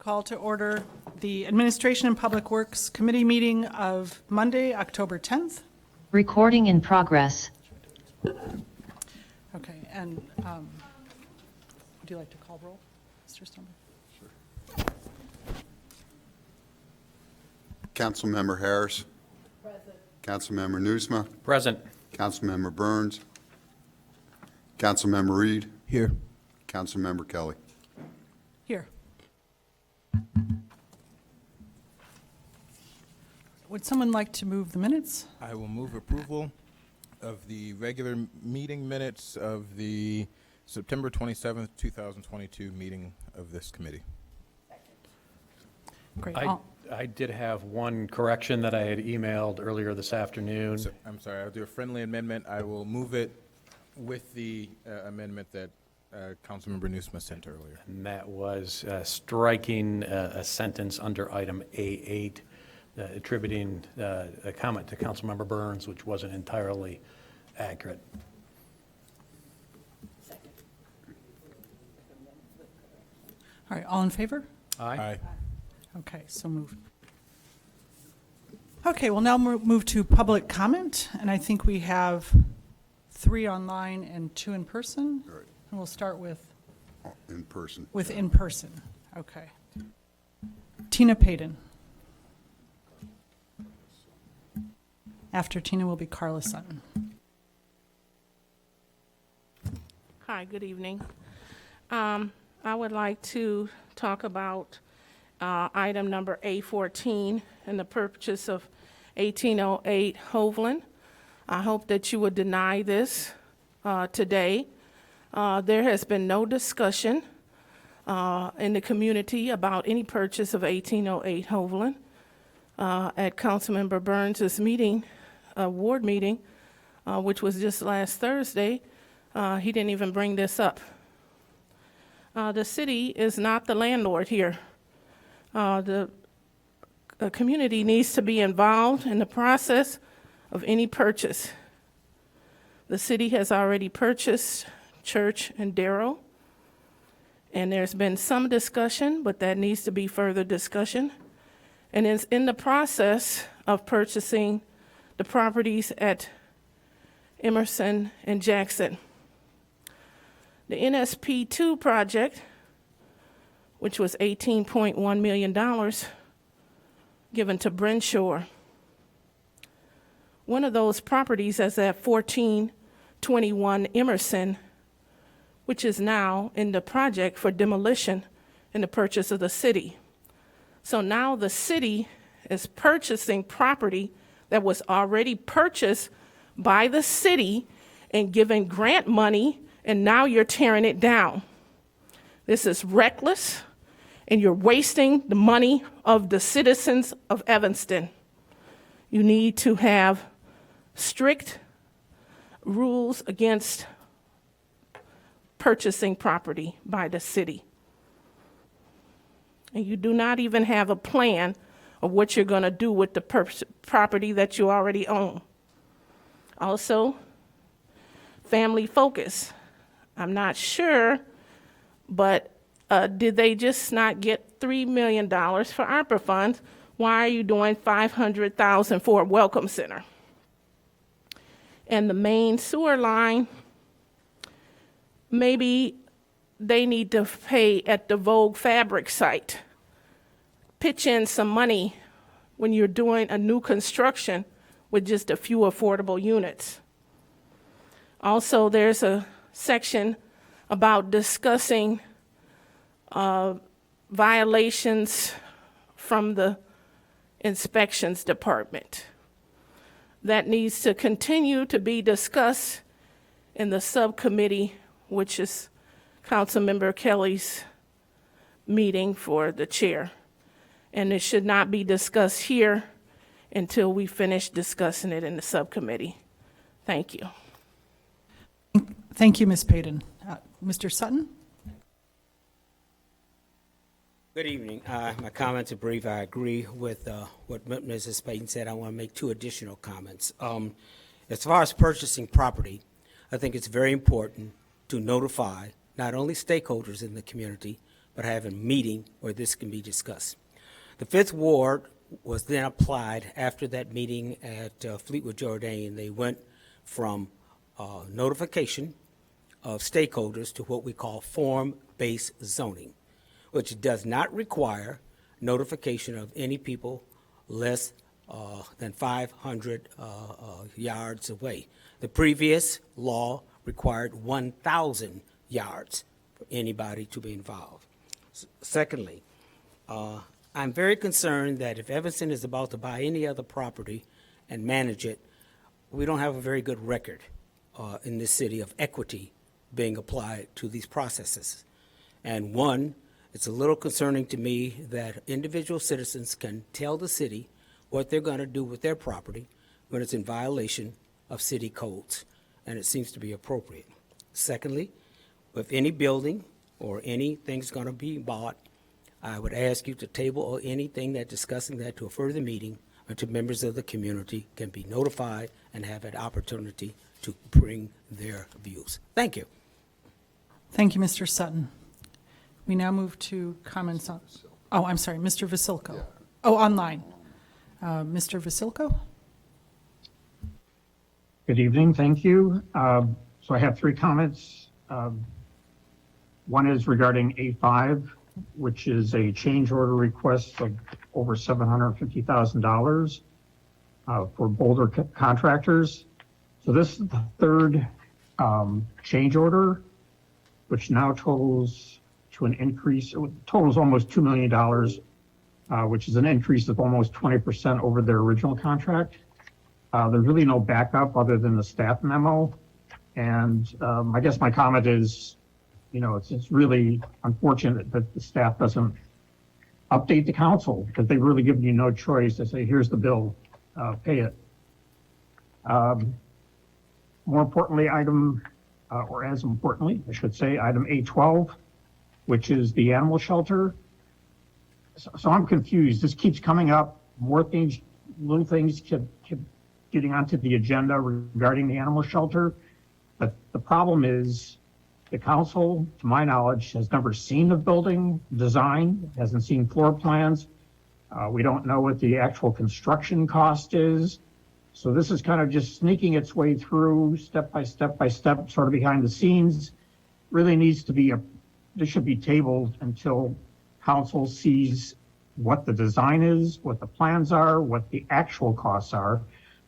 Call to order the Administration and Public Works Committee meeting of Monday, October 10th. Recording in progress. Okay, and would you like to call roll, Mr. Stumble? Sure. Councilmember Harris. Present. Councilmember Nusma. Present. Councilmember Burns. Councilmember Reed. Here. Councilmember Kelly. Here. Would someone like to move the minutes? I will move approval of the regular meeting minutes of the September 27th, 2022 meeting of this committee. Great. I did have one correction that I had emailed earlier this afternoon. So, I'm sorry, I'll do a friendly amendment. I will move it with the amendment that Councilmember Nusma sent earlier. And that was striking a sentence under item A8, attributing a comment to Councilmember Burns, which wasn't entirely accurate. All right, all in favor? Aye. Okay, so moved. Okay, we'll now move to public comment, and I think we have 3 online and 2 in person. All right. And we'll start with In person. in person. Okay. Tina Payton. After Tina will be Carla Sutton. Hi, good evening. I would like to talk about item number A14 and the purchase of 1808 Hovland. I hope that you would deny this today. There has been no discussion in the community about any purchase of 1808 Hovland. At Councilmember Burns' meeting, ward meeting, which was just last Thursday, he didn't even bring this up. The city is not the landlord here. The community needs to be involved in the process of any purchase. The city has already purchased Church and Darrow, and there's been some discussion, but that needs to be further discussion. And is in the process of purchasing the properties at Emerson and Jackson. The NSP2 project, which was $18.1 million given to Brenshaw. One of those properties is at 1421 Emerson, which is now in the project for demolition and the purchase of the city. So now the city is purchasing property that was already purchased by the city and given grant money, and now you're tearing it down. This is reckless, and you're wasting the money of the citizens of Evanston. You need to have strict rules against purchasing property by the city. And you do not even have a plan of what you're going to do with the property that you already own. Also, family focus. I'm not sure, but did they just not get $3 million for ARPA funds? Why are you doing $500,000 for a welcome center? And the main sewer line, maybe they need to pay at the Vogue Fabric site. Pitch in some money when you're doing a new construction with just a few affordable units. Also, there's a section about discussing violations from the inspections department. That needs to continue to be discussed in the subcommittee, which is Councilmember Kelly's meeting for the chair. And it should not be discussed here until we finish discussing it in the subcommittee. Thank you. Thank you, Ms. Payton. Mr. Sutton? Good evening. My comments are brief. I agree with what Mrs. Payton said. I want to make 2 additional comments. As far as purchasing property, I think it's very important to notify not only stakeholders in the community, but have a meeting where this can be discussed. The Fifth Ward was then applied after that meeting at Fleetwood Jordan. They went from notification of stakeholders to what we call form-based zoning, which does not require notification of any people less than 500 yards away. The previous law required 1,000 yards for anybody to be involved. Secondly, I'm very concerned that if Evanston is about to buy any other property and manage it, we don't have a very good record in this city of equity being applied to these processes. And one, it's a little concerning to me that individual citizens can tell the city what they're going to do with their property when it's in violation of city codes, and it seems to be appropriate. Secondly, if any building or anything's going to be bought, I would ask you to table or anything that discussing that to a further meeting until members of the community can be notified and have an opportunity to bring their views. Thank you. Thank you, Mr. Sutton. We now move to comments on, oh, I'm sorry, Mr. Vasilko. Oh, online. Mr. Vasilko? Good evening, thank you. So I have 3 comments. One is regarding A5, which is a change order request of over $750,000 for Boulder contractors. So this is the 3rd change order, which now totals to an increase, totals almost $2 million, which is an increase of almost 20% over their original contract. There's really no backup other than the staff memo. And I guess my comment is, you know, it's really unfortunate that the staff doesn't update the council, because they've really given you no choice to say, here's the bill, pay it. More importantly, or as importantly, I should say, item A12, which is the animal shelter. So I'm confused. This keeps coming up. More things, little things keep getting onto the agenda regarding the animal shelter. But the problem is the council, to my knowledge, has never seen the building design, hasn't seen floor plans. We don't know what the actual construction cost is. So this is kind of just sneaking its way through step by step by step, sort of behind the scenes. Really needs to be this should be tabled until council sees what the design is, what the plans are, what the actual costs are,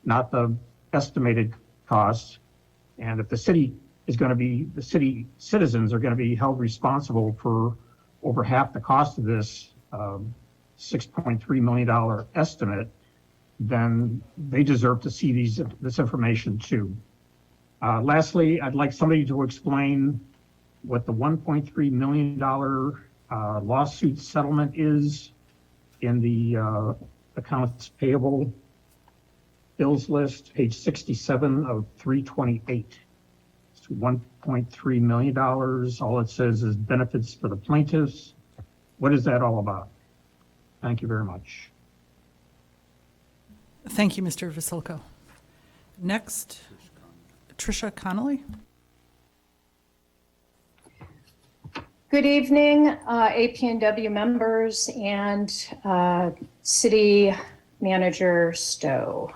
not the estimated costs. And if the city is going to be, the city citizens are going to be held responsible for over half the cost of this $6.3 million estimate, then they deserve to see this information too. Lastly, I'd like somebody to explain what the $1.3 million lawsuit settlement is in the accounts payable bills list, page 67 of 328. It's $1.3 million. All it says is benefits for the plaintiffs. What is that all about? Thank you very much. Thank you, Mr. Vasilko. Next, Tricia Connolly. Good evening, APNW members and City Manager Stowe.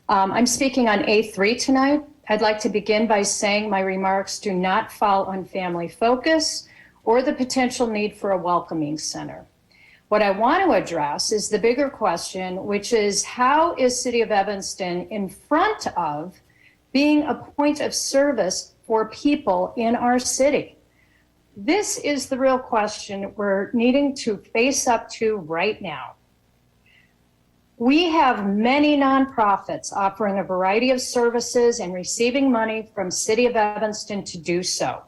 I'm speaking on A3 tonight. I'd like to begin by saying my remarks do not fall on family focus or the potential need for a welcoming center. What I want to address is the bigger question, which is how is City of Evanston in front of being a point of service for people in our city? This is the real question we're needing to face up to right now. We have many nonprofits offering a variety of services and receiving money from City of Evanston to do so.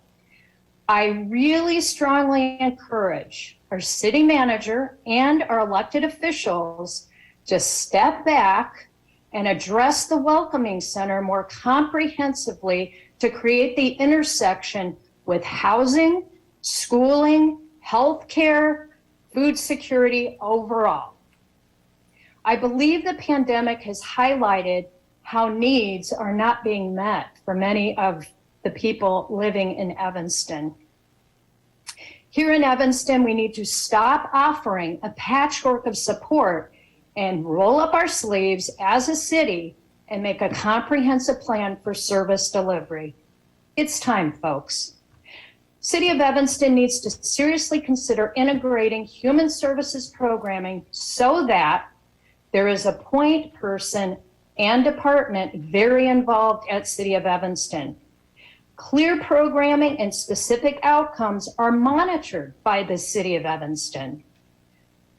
I really strongly encourage our city manager and our elected officials to step back and address the Welcoming Center more comprehensively to create the intersection with housing, schooling, healthcare, food security overall. I believe the pandemic has highlighted how needs are not being met for many of the people living in Evanston. Here in Evanston, we need to stop offering a patchwork of support and roll up our sleeves as a city and make a comprehensive plan for service delivery. It's time, folks. City of Evanston needs to seriously consider integrating human services programming so that there is a point person and department very involved at City of Evanston. Clear programming and specific outcomes are monitored by the City of Evanston.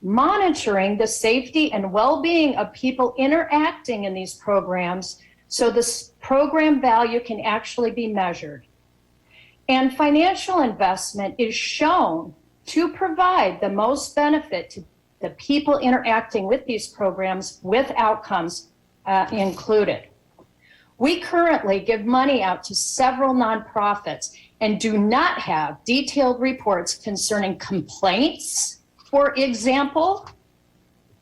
Monitoring the safety and well-being of people interacting in these programs so the program value can actually be measured. And financial investment is shown to provide the most benefit to the people interacting with these programs with outcomes included. We currently give money out to several nonprofits and do not have detailed reports concerning complaints, for example,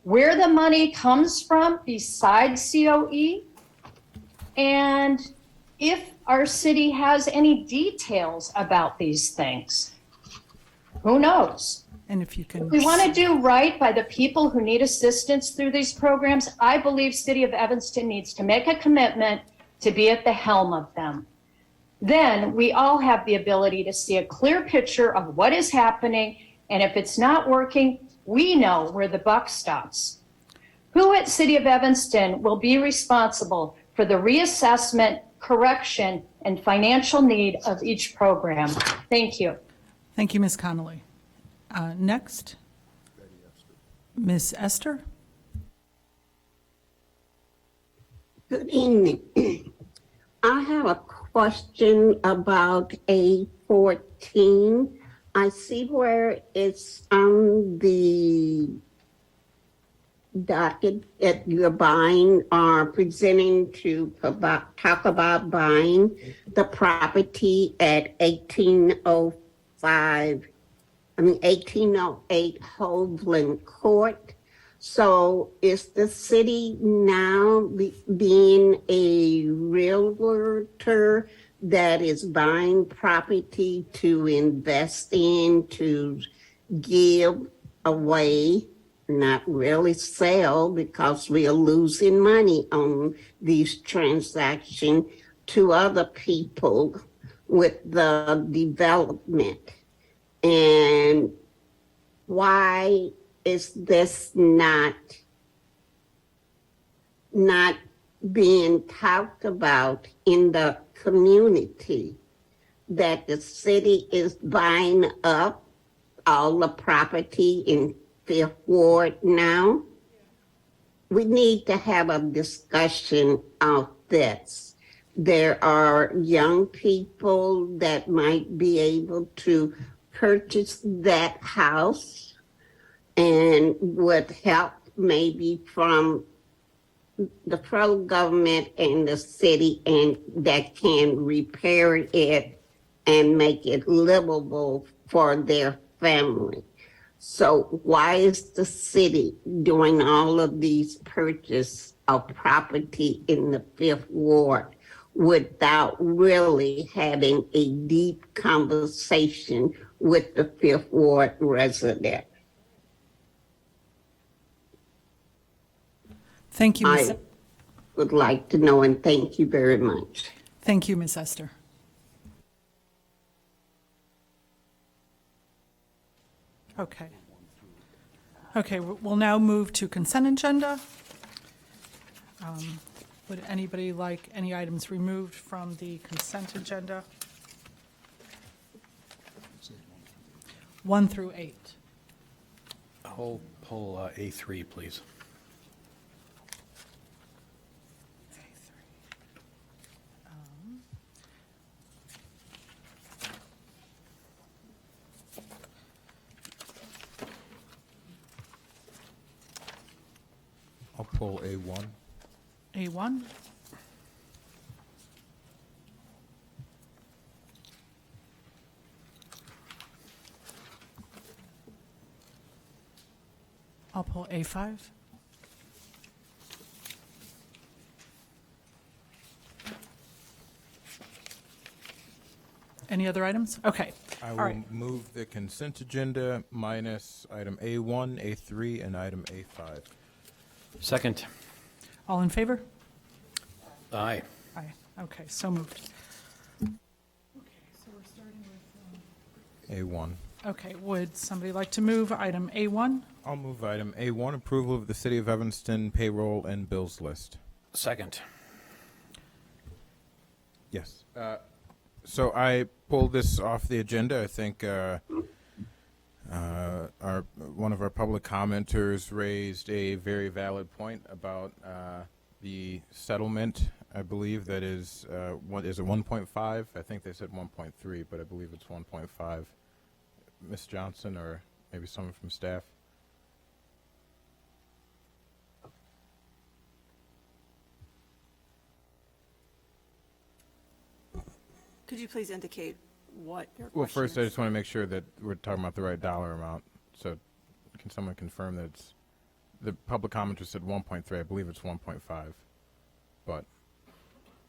where the money comes from besides COE, and if our city has any details about these things. Who knows? And if you can. If we want to do right by the people who need assistance through these programs, I believe City of Evanston needs to make a commitment to be at the helm of them. Then we all have the ability to see a clear picture of what is happening, and if it's not working, we know where the buck stops. Who at City of Evanston will be responsible for the reassessment, correction, and financial need of each program? Thank you. Thank you, Ms. Connolly. Next, Ms. Esther. Good evening. I have a question about A14. I see where it's on the docket that you're buying or presenting to talk about buying the property at 1808 Hovland Court. So is the city now being a realtor that is buying property to invest in, to give away, not really sell, because we are losing money on these transactions, to other people with the development? And why is this not being talked about in the community, that the city is buying up all the property in Fifth Ward now? We need to have a discussion of this. There are young people that might be able to purchase that house and would help maybe from the federal government and the city, and that can repair it and make it livable for their family. So why is the city doing all of these purchase of property in the Fifth Ward without really having a deep conversation with the Fifth Ward resident? Thank you, Ms. I would like to know, and thank you very much. Thank you, Ms. Esther. Okay. Okay, we'll now move to consent agenda. Would anybody like any items removed from the consent agenda? 1 through 8. I'll pull A3, please. I'll pull A1. A1. I'll pull A5. Any other items? Okay. I All will right. move the consent agenda minus item A1, A3, and item A5. Second. All in favor? Aye. Aye. Okay, so moved. Okay, so we're starting with, A1. okay, would somebody like to move item A1? I'll move item A1, approval of the City of Evanston payroll and bills list. Second. Yes. So I pulled this off the agenda. I think one of our public commenters raised a very valid point about the settlement. I believe that is what is it 1.5? I think they said 1.3, but I believe it's 1.5. Ms. Johnson, or maybe someone from staff. Could you please indicate what your Well, question first, I is? just want to make sure that we're talking about the right dollar amount. So, can someone confirm that it's the public commenter said 1.3? I believe it's 1.5. But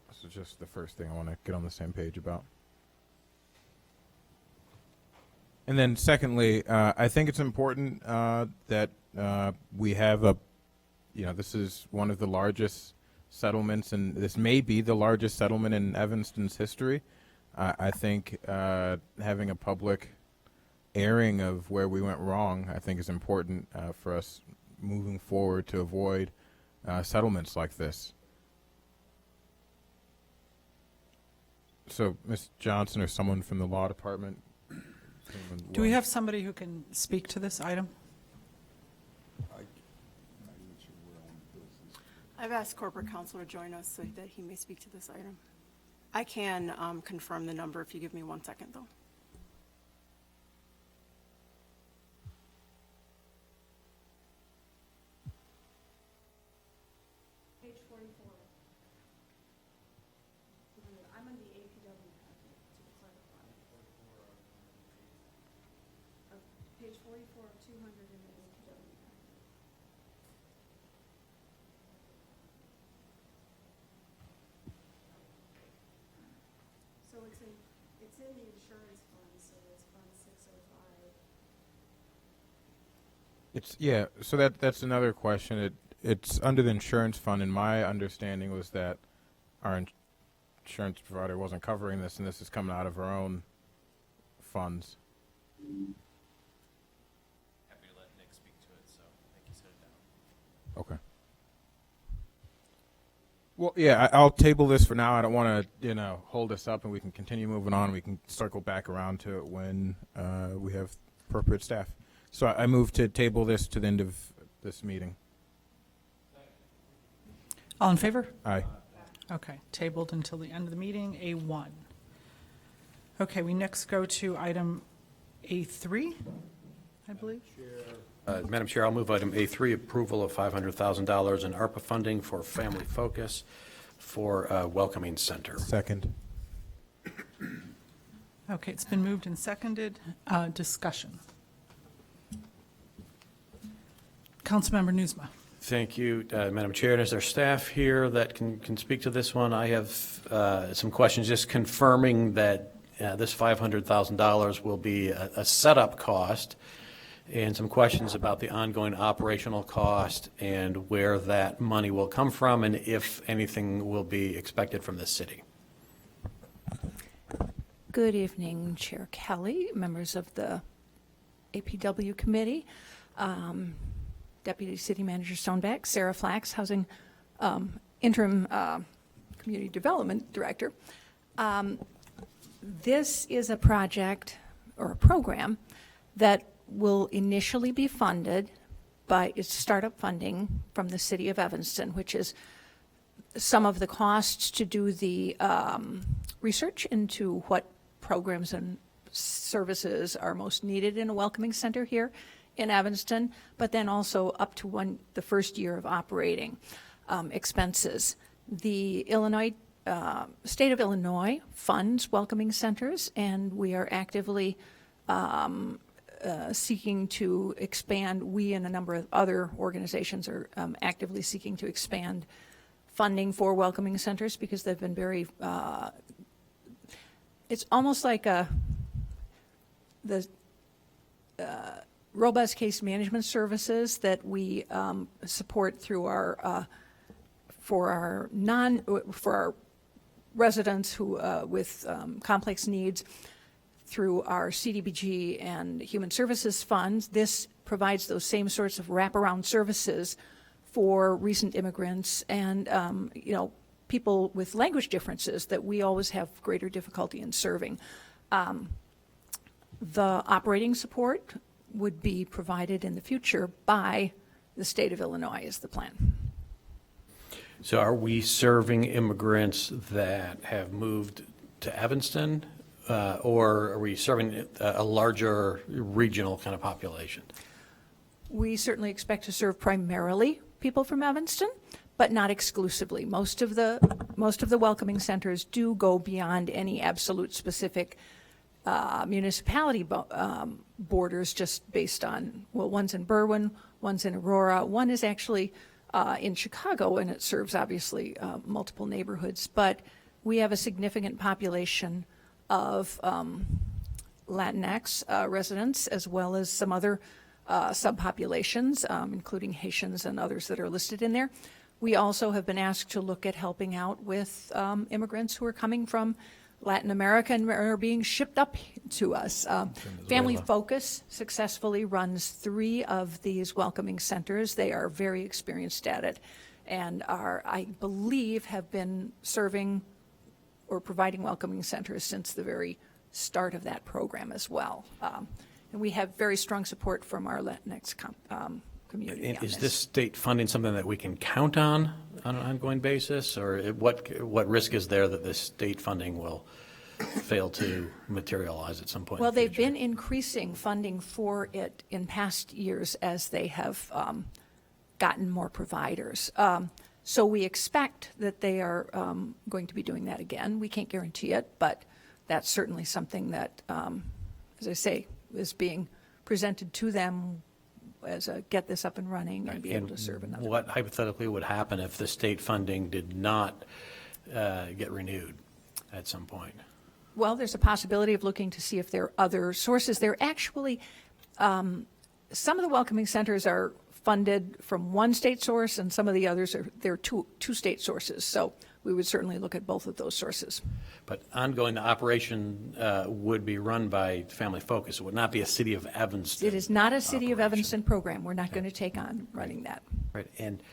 this is just the first thing I want to get on the same page about. And then, secondly, I think it's important that we have a, this is one of the largest settlements, and this may be the largest settlement in Evanston's history. I think having a public airing of where we went wrong, I think, is important for us moving forward to avoid settlements like this. So, Ms. Johnson or someone from the law department. Do we have somebody who can speak to this item? I've asked corporate counsel to join us so that he may speak to this item. I can confirm the number if you give me 1 second, though. Page 44. I'm on the APW packet to clarify. Page 44 of 200 in the APW packet. So it's in the insurance fund, so it's fund 605. So that's another question. It's under the insurance fund, and my understanding was that our insurance provider wasn't covering this, and this is coming out of our own funds. Happy to let Nick speak to it, so I think he set it down. Okay. Well, yeah, I'll table this for now. I don't want to, hold us up, and we can continue moving on. We can circle back around to it when we have appropriate staff. So I move to table this to the end of this meeting. All in favor? Aye. Okay, tabled until the end of the meeting, A1. Okay, we next go to item A3, I believe. Madam Chair, I'll move item A3, approval of $500,000 in ARPA funding for Family Focus for Welcoming Center. Second. Okay, it's been moved and seconded. Discussion. Councilmember Nusma. Thank you, Madam Chair. And is there staff here that can speak to this one? I have some questions, just confirming that this $500,000 will be a setup cost, and some questions about the ongoing operational cost and where that money will come from, and if anything will be expected from the city. Good evening, Chair Kelly, members of the APW committee, Deputy City Manager Stoneback, Sarah Flax, Housing Interim Community Development Director. This is a project or a program that will initially be funded by its startup funding from the City of Evanston, which is some of the costs to do the research into what programs and services are most needed in a welcoming center here in Evanston, but then also up to the first year of operating expenses. The state of Illinois funds welcoming centers, and we are actively seeking to expand. We and a number of other organizations are actively seeking to expand funding for welcoming centers because they've been very, it's almost like the robust case management services that we support through our for our residents who with complex needs through our CDBG and Human Services funds. This provides those same sorts of wraparound services for recent immigrants and people with language differences that we always have greater difficulty in serving. The operating support would be provided in the future by the state of Illinois is the plan. So are we serving immigrants that have moved to Evanston, or are we serving a larger regional kind of population? We certainly expect to serve primarily people from Evanston, but not exclusively. Most of the welcoming centers do go beyond any absolute specific municipality borders, just based on, well, one's in Berwyn, one's in Aurora, one is actually in Chicago, and it serves obviously multiple neighborhoods. But we have a significant population of Latinx residents, as well as some other subpopulations, including Haitians and others that are listed in there. We also have been asked to look at helping out with immigrants who are coming from Latin America and are being shipped up to us. Family Focus successfully runs 3 of these welcoming centers. They are very experienced at it and are, I believe, have been serving or providing welcoming centers since the very start of that program as well. And we have very strong support from our Latinx community. And is this state funding something that we can count on an ongoing basis, or what risk is there that this state funding will fail to materialize at some point? Well, they've been increasing funding for it in past years as they have gotten more providers. So we expect that they are going to be doing that again. We can't guarantee it, but that's certainly something that, as I say, is being presented to them as a get this up and running and be able to serve another. What hypothetically would happen if the state funding did not get renewed at some point? Well, there's a possibility of looking to see if there are other sources. There actually, some of the welcoming centers are funded from one state source, and some of the others they're two state sources. So we would certainly look at both of those sources. But ongoing, the operation would be run by Family Focus. It would not be a City of Evanston. It is not a City of operation. Evanston program. We're not going to take on running that. Right, and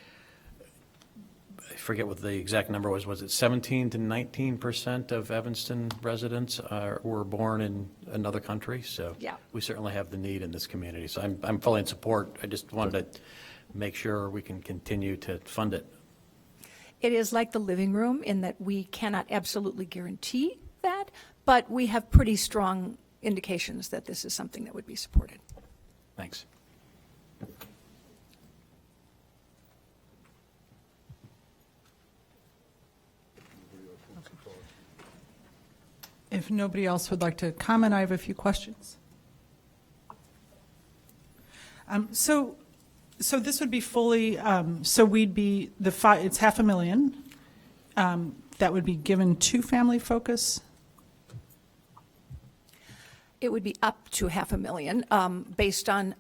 I forget what the exact number was. Was it 17 to 19% of Evanston residents were born in another country? So yeah, we certainly have the need in this community. So I'm fully in support. I just wanted to make sure we can continue to fund it. It is like the living room in that we cannot absolutely guarantee that, but we have pretty strong indications that this is something that would be supported. Thanks. If nobody else would like to comment, I have a few questions. So this would be fully, so we'd be, it's $500,000 that would be given to Family Focus? It would be up to $500,000 based on,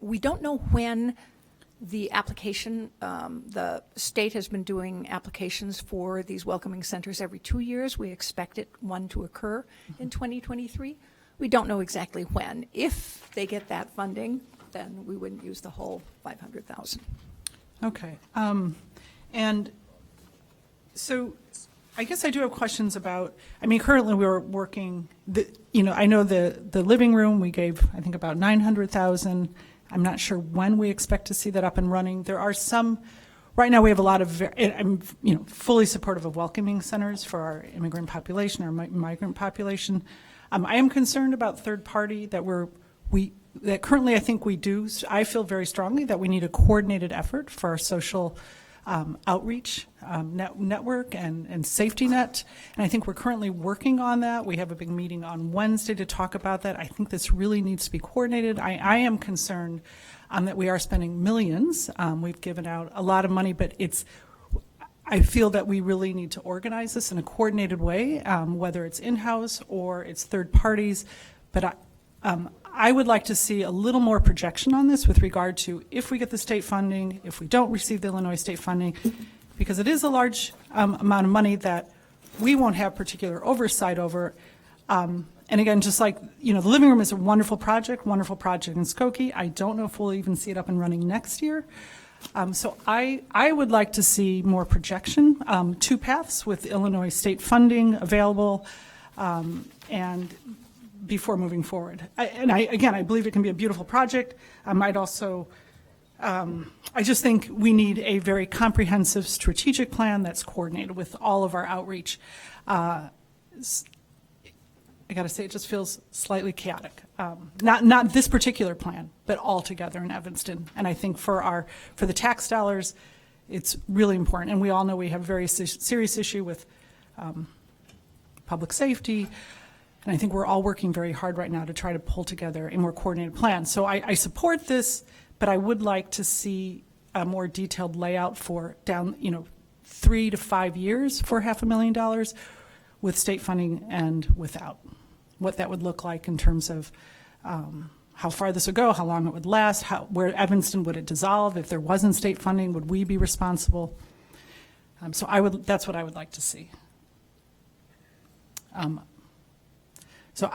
we don't know when the application, the state has been doing applications for these welcoming centers every 2 years. We expect one to occur in 2023. We don't know exactly when. If they get that funding, then we wouldn't use the whole $500,000. Okay. And so I guess I do have questions about, I mean, currently we're working, I know the living room, we gave, I think, about $900,000. I'm not sure when we expect to see that up and running. There are some, right now we have a lot of, I'm fully supportive of welcoming centers for our immigrant population, our migrant population. I am concerned about third party that that currently I think we do. I feel very strongly that we need a coordinated effort for our social outreach network and safety net. And I think we're currently working on that. We have a big meeting on Wednesday to talk about that. I think this really needs to be coordinated. I am concerned that we are spending millions. We've given out a lot of money, but I feel that we really need to organize this in a coordinated way, whether it's in-house or it's third parties. But I would like to see a little more projection on this with regard to if we get the state funding, if we don't receive the Illinois state funding, because it is a large amount of money that we won't have particular oversight over. And again, just like, the living room is a wonderful project in Skokie. I don't know if we'll even see it up and running next year. So I would like to see more projection, 2 paths with Illinois state funding available, and before moving forward. I believe it can be a beautiful project. I might also, I just think we need a very comprehensive strategic plan that's coordinated with all of our outreach. I got to say, it just feels slightly chaotic. Not this particular plan, but all together in Evanston. And I think for the tax dollars, it's really important. And we all know we have a very serious issue with public safety. And I think we're all working very hard right now to try to pull together a more coordinated plan. So I support this, but I would like to see a more detailed layout for 3 to 5 years for $500,000 with state funding and without. What that would look like in terms of how far this would go, how long it would last, where Evanston would it dissolve? If there wasn't state funding, would we be responsible? So that's what I would like to see. So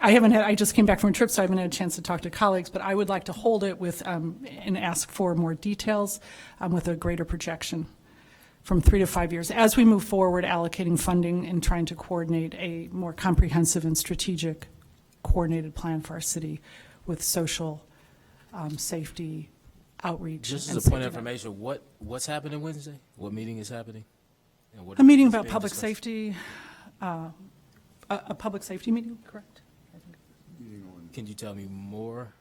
I just came back from a trip, so I haven't had a chance to talk to colleagues, but I would like to hold it with, and ask for more details with a greater projection from 3 to 5 years as we move forward allocating funding and trying to coordinate a more comprehensive and strategic coordinated plan for our city with social safety outreach. Just and as a point of safety net. information, what's happening Wednesday? What meeting is happening? And what A meeting is about being public discussed? safety, a public safety meeting, correct? Can you tell me more?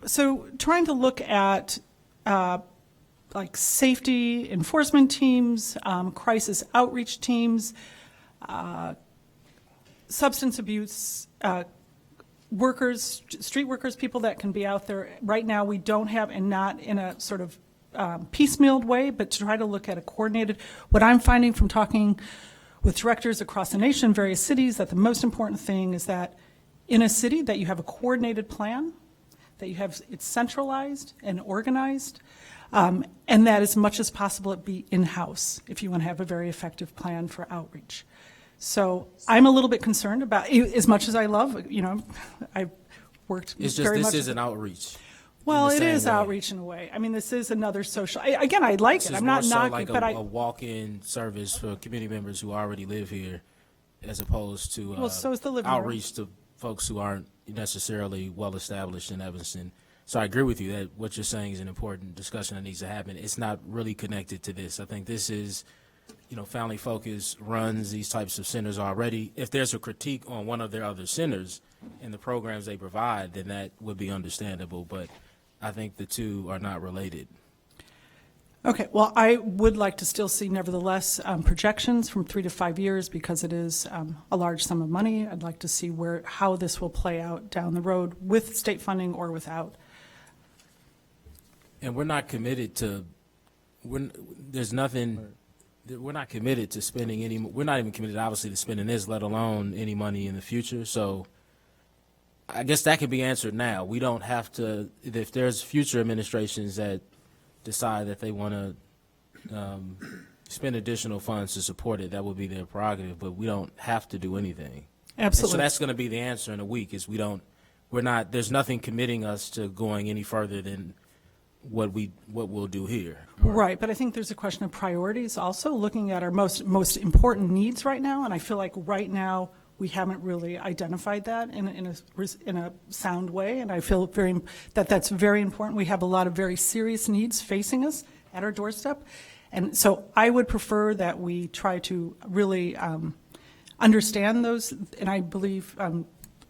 So trying to look at like safety enforcement teams, crisis outreach teams, substance abuse workers, street workers, people that can be out there. Right now, we don't have, and not in a sort of piecemealed way, but to try to look at a coordinated. What I'm finding from talking with directors across the nation, various cities, that the most important thing is that in a city that you have a coordinated plan, that you have it's centralized and organized, and that as much as possible it be in-house if you want to have a very effective plan for outreach. So I'm a little bit concerned about, as much as I love, I've worked It's just very this much. isn't outreach. Well, in it the same is way. outreach in a way. I mean, this is another social, again, I like This it. is I'm more not so knocking, like but a walk-in service for community members who already live here, as opposed to Well, so is the living room. outreach to folks who aren't necessarily well-established in Evanston. So I agree with you that what you're saying is an important discussion that needs to happen. It's not really connected to this. I think this is, Family Focus runs these types of centers already. If there's a critique on one of their other centers and the programs they provide, then that would be understandable. But I think the two are not related. Okay, well, I would like to still see nevertheless projections from 3 to 5 years because it is a large sum of money. I'd like to see how this will play out down the road with state funding or without. And we're not committed to, there's nothing, we're not committed to spending any, we're not even committed obviously to spending this, let alone any money in the future. So I guess that can be answered now. We don't have to, if there's future administrations that decide that they want to spend additional funds to support it, that would be their prerogative, but we don't have to do anything. Absolutely. And so that's going to be the answer in a week is there's nothing committing us to going any further than what we'll do here. Right, but I think there's a question of priorities also, looking at our most important needs right now, and I feel like right now we haven't really identified that in a sound way, and I feel that's very important. We have a lot of very serious needs facing us at our doorstep, and so I would prefer that we try to really understand those, and I believe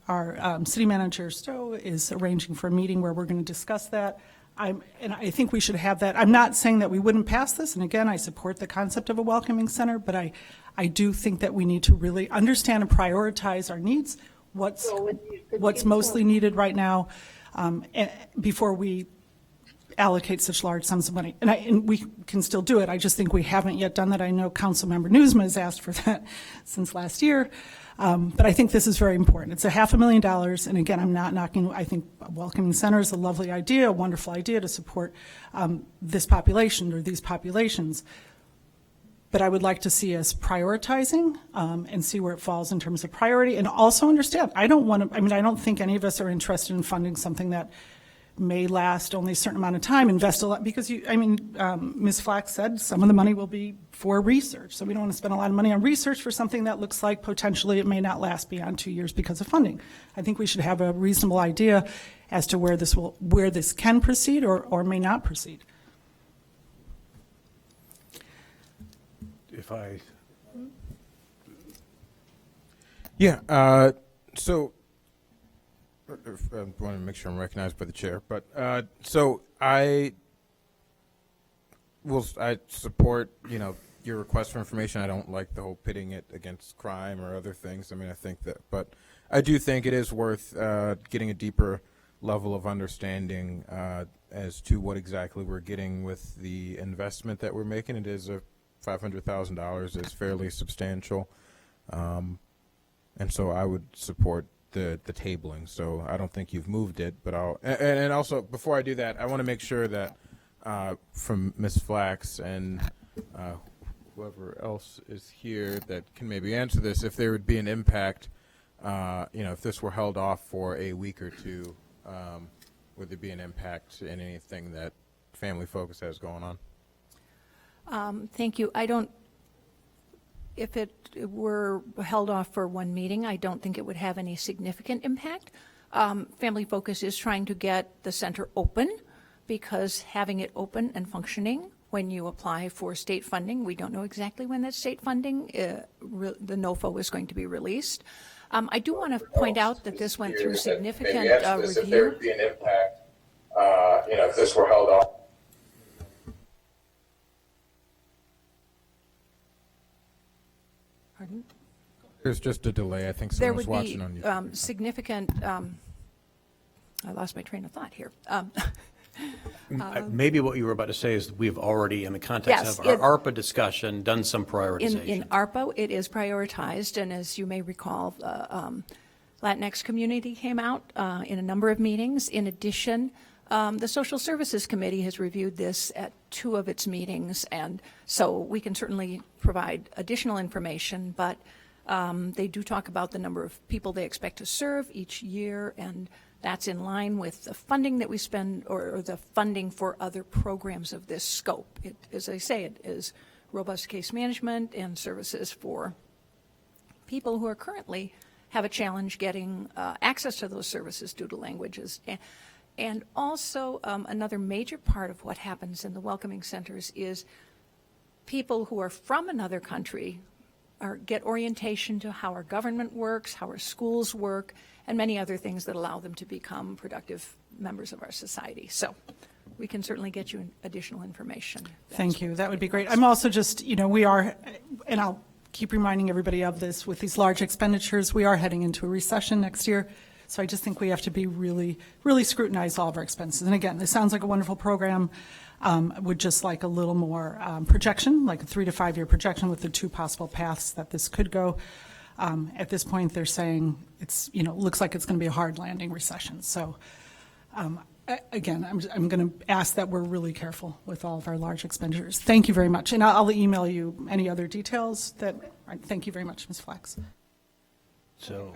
our city manager Stowe is arranging for a meeting where we're going to discuss that. And I think we should have that. I'm not saying that we wouldn't pass this, and again, I support the concept of a welcoming center, but I do think that we need to really understand and prioritize our needs, what's mostly needed right now, before we allocate such large sums of money. And we can still do it. I just think we haven't yet done that. I know Councilmember Newsma has asked for that since last year. But I think this is very important. It's $500,000. And again, I'm not knocking, I think a welcoming center is a lovely idea, a wonderful idea to support this population or these populations. But I would like to see us prioritizing and see where it falls in terms of priority, and also understand, I don't think any of us are interested in funding something that may last only a certain amount of time, invest a lot, because Ms. Flack said some of the money will be for research. So we don't want to spend a lot of money on research for something that looks like potentially it may not last beyond 2 years because of funding. I think we should have a reasonable idea as to where this can proceed or may not proceed. If I, Yeah, so I want to make sure I'm recognized by the chair, but so I support, your request for information. I don't like the whole pitting it against crime or other things. I mean, I think that, but I do think it is worth getting a deeper level of understanding as to what exactly we're getting with the investment that we're making. It is $500,000 is fairly substantial, and so I would support the tabling. So I don't think you've moved it, but and also before I do that, I want to make sure that from Ms. Flax and whoever else is here that can maybe answer this, if there would be an impact, if this were held off for a week or two, would there be an impact in anything that Family Focus has going on? Thank you. If it were held off for one meeting, I don't think it would have any significant impact. Family Focus is trying to get the center open, because having it open and functioning when you apply for state funding, we don't know exactly when that state funding, the NOFO is going to be released. I do want to point out that this went through significant review. If there would be an impact, if this were held off. Pardon? There's just a delay. I think someone's watching on YouTube. There would be significant, I lost my train of thought here. maybe what you were about to say is we've already, in the context Yes, of our ARPA discussion, done some prioritization. In ARPA, it is prioritized, and as you may recall, Latinx community came out in a number of meetings. In addition, the Social Services Committee has reviewed this at 2 of its meetings, and so we can certainly provide additional information, but they do talk about the number of people they expect to serve each year, and that's in line with the funding that we spend, or the funding for other programs of this scope. As I say, it is robust case management and services for people who are currently have a challenge getting access to those services due to languages. And also another major part of what happens in the welcoming centers is people who are from another country get orientation to how our government works, how our schools work, and many other things that allow them to become productive members of our society. So we can certainly get you additional information. Thank you. That would be great. I'm also just, we are, and I'll keep reminding everybody of this, with these large expenditures, we are heading into a recession next year. So I just think we have to be really, really scrutinize all of our expenses. And again, this sounds like a wonderful program. Would just like a little more projection, like a 3 to 5 year projection with the 2 possible paths that this could go. At this point, they're saying it's, looks like it's going to be a hard landing recession. So again, I'm going to ask that we're really careful with all of our large expenditures. Thank you very much. And I'll email you any other details thank you very much, Ms. Flax.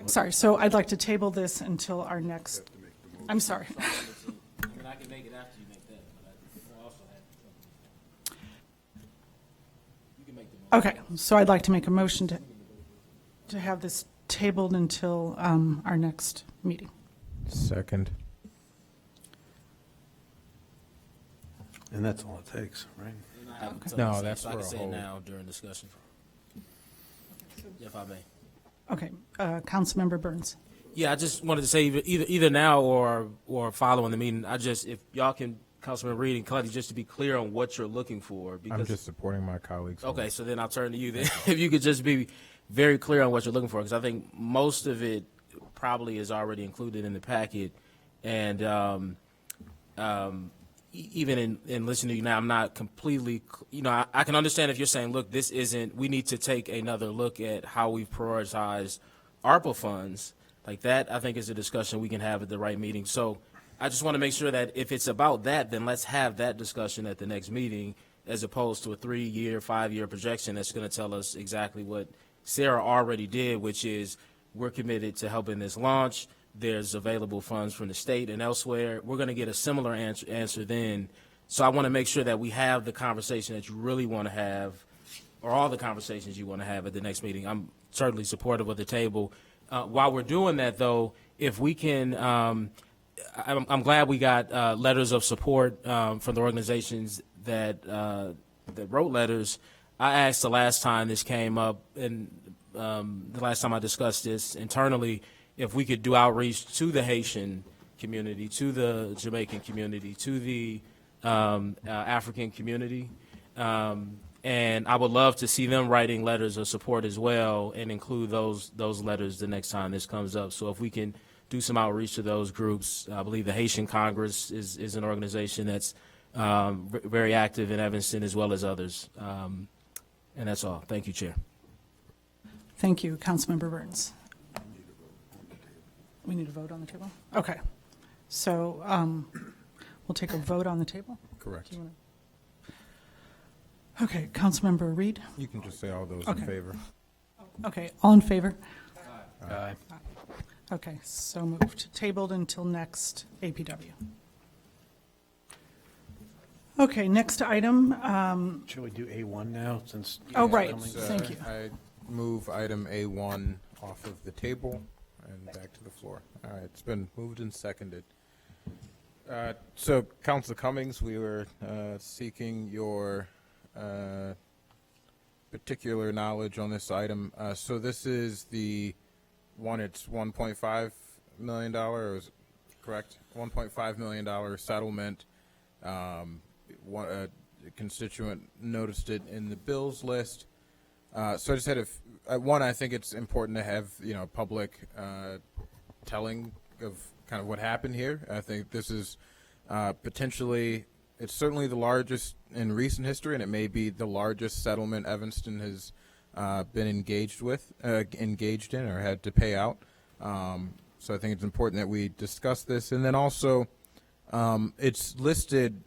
Sorry, so I'd like to table this until our next, I'm sorry. I mean, I can make it after you make that, but I also have. You can make the motion. Okay, so I'd like to make a motion to have this tabled until our next meeting. Second. And that's all it takes, right? No, that's so I for can a say whole. now during discussion. If I may. Okay, Councilmember Burns. Yeah, I just wanted to say either now or following the meeting. If y'all can, Councilman Reed and Claudia, just to be clear on what you're looking for. Because, I'm just supporting my colleagues. Okay, so then I'll turn to you then. If you could just be very clear on what you're looking for, because I think most of it probably is already included in the packet. And even in listening to you now, I'm not completely, I can understand if you're saying, look, we need to take another look at how we've prioritized ARPA funds. Like that, I think is a discussion we can have at the right meeting. So I just want to make sure that if it's about that, then let's have that discussion at the next meeting, as opposed to a 3-year, 5-year projection that's going to tell us exactly what Sarah already did, which is we're committed to helping this launch. There's available funds from the state and elsewhere. We're going to get a similar answer then. So I want to make sure that we have the conversation that you really want to have, or all the conversations you want to have at the next meeting. I'm certainly supportive of the table. While we're doing that, though, if we can, I'm glad we got letters of support from the organizations that wrote letters. I asked the last time this came up, and the last time I discussed this internally, if we could do outreach to the Haitian community, to the Jamaican community, to the African community. And I would love to see them writing letters of support as well, and include those letters the next time this comes up. So if we can do some outreach to those groups, I believe the Haitian Congress is an organization that's very active in Evanston, as well as others. And that's all. Thank you, Chair. Thank you, Councilmember Burns. We need a vote on the table? Okay. So we'll take a vote on the table? Correct. Do you wanna- Okay, Councilmember Reed? You can just say all those in favor. Okay, all in favor? Aye. Okay, so moved. Tabled until next APW. Okay, next item. Should we do A1 now, since? Oh, right. Coming? Thank you. I move item A1 off of the table and back to the floor. All right, it's been moved and seconded. So, Councilor Cummings, we were seeking your particular knowledge on this item. So this is the one, it's $1.5 million, or is it correct? $1.5 million settlement. A constituent noticed it in the bills list. So I just had one, I think it's important to have, public telling of kind of what happened here. I think this is potentially, it's certainly the largest in recent history, and it may be the largest settlement Evanston has been engaged in, or had to pay out. So I think it's important that we discuss this. And then also, it's listed,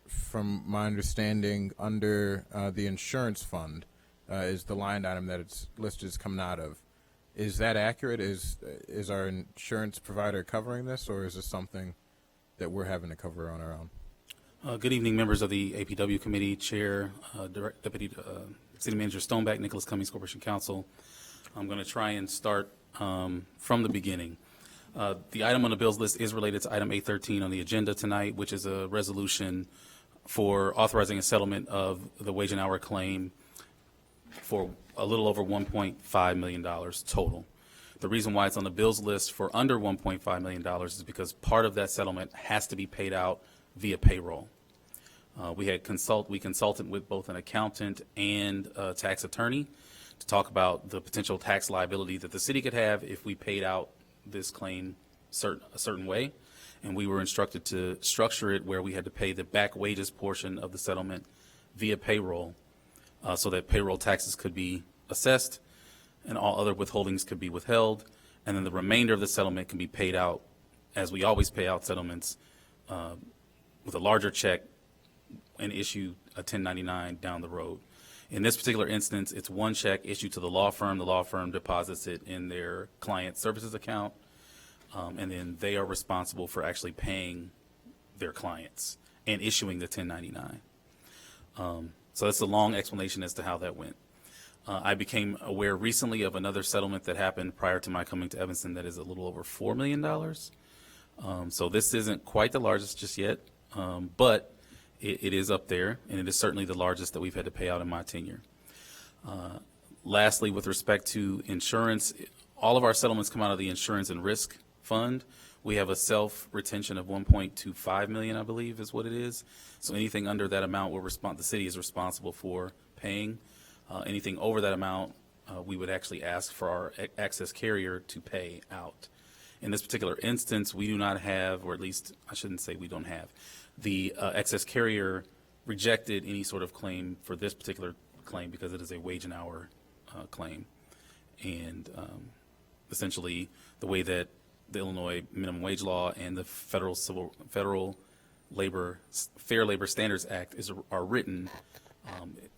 from my understanding, under the insurance fund is the line item that it's listed as coming out of. Is that accurate? Is our insurance provider covering this, or is this something that we're having to cover on our own? Good evening, members of the APW Committee, Chair, Deputy City Manager Stoneback, Nicholas Cummings, Corporation Counsel. I'm going to try and start from the beginning. The item on the bills list is related to item A13 on the agenda tonight, which is a resolution for authorizing a settlement of the wage and hour claim for a little over $1.5 million total. The reason why it's on the bills list for under $1.5 million is because part of that settlement has to be paid out via payroll. We consulted with both an accountant and a tax attorney to talk about the potential tax liability that the city could have if we paid out this claim a certain way. And we were instructed to structure it where we had to pay the back wages portion of the settlement via payroll, so that payroll taxes could be assessed and all other withholdings could be withheld. And then the remainder of the settlement can be paid out, as we always pay out settlements, with a larger check and issue a 1099 down the road. In this particular instance, it's one check issued to the law firm. The law firm deposits it in their client services account, and then they are responsible for actually paying their clients and issuing the 1099. So that's a long explanation as to how that went. I became aware recently of another settlement that happened prior to my coming to Evanston that is a little over $4 million. So this isn't quite the largest just yet, but it is up there, and it is certainly the largest that we've had to pay out in my tenure. Lastly, with respect to insurance, all of our settlements come out of the insurance and risk fund. We have a self-retention of $1.25 million, I believe is what it is. So anything under that amount, the city is responsible for paying. Anything over that amount, we would actually ask for our access carrier to pay out. In this particular instance, we do not have, or at least I shouldn't say we don't have, the excess carrier rejected any sort of claim for this particular claim because it is a wage and hour claim. And essentially, the way that the Illinois minimum wage law and the federal Fair Labor Standards Act are written,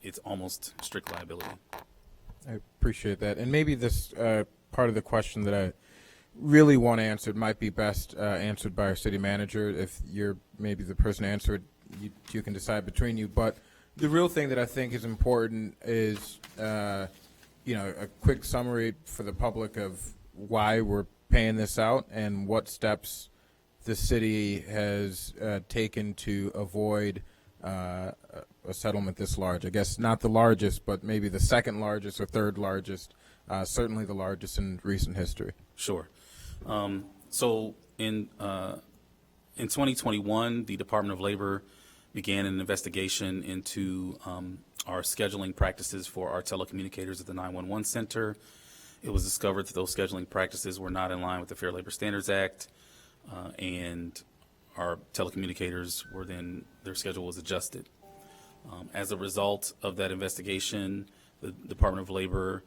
it's almost strict liability. I appreciate that. And maybe this part of the question that I really want answered might be best answered by our city manager. If you're maybe the person to answer it, you can decide between you. But the real thing that I think is important is, a quick summary for the public of why we're paying this out and what steps the city has taken to avoid a settlement this large. I guess not the largest, but maybe the second largest or third largest, certainly the largest in recent history. Sure. So in 2021, the Department of Labor began an investigation into our scheduling practices for our telecommunicators at the 911 center. It was discovered that those scheduling practices were not in line with the Fair Labor Standards Act, and our telecommunicators their schedule was adjusted. As a result of that investigation, the Department of Labor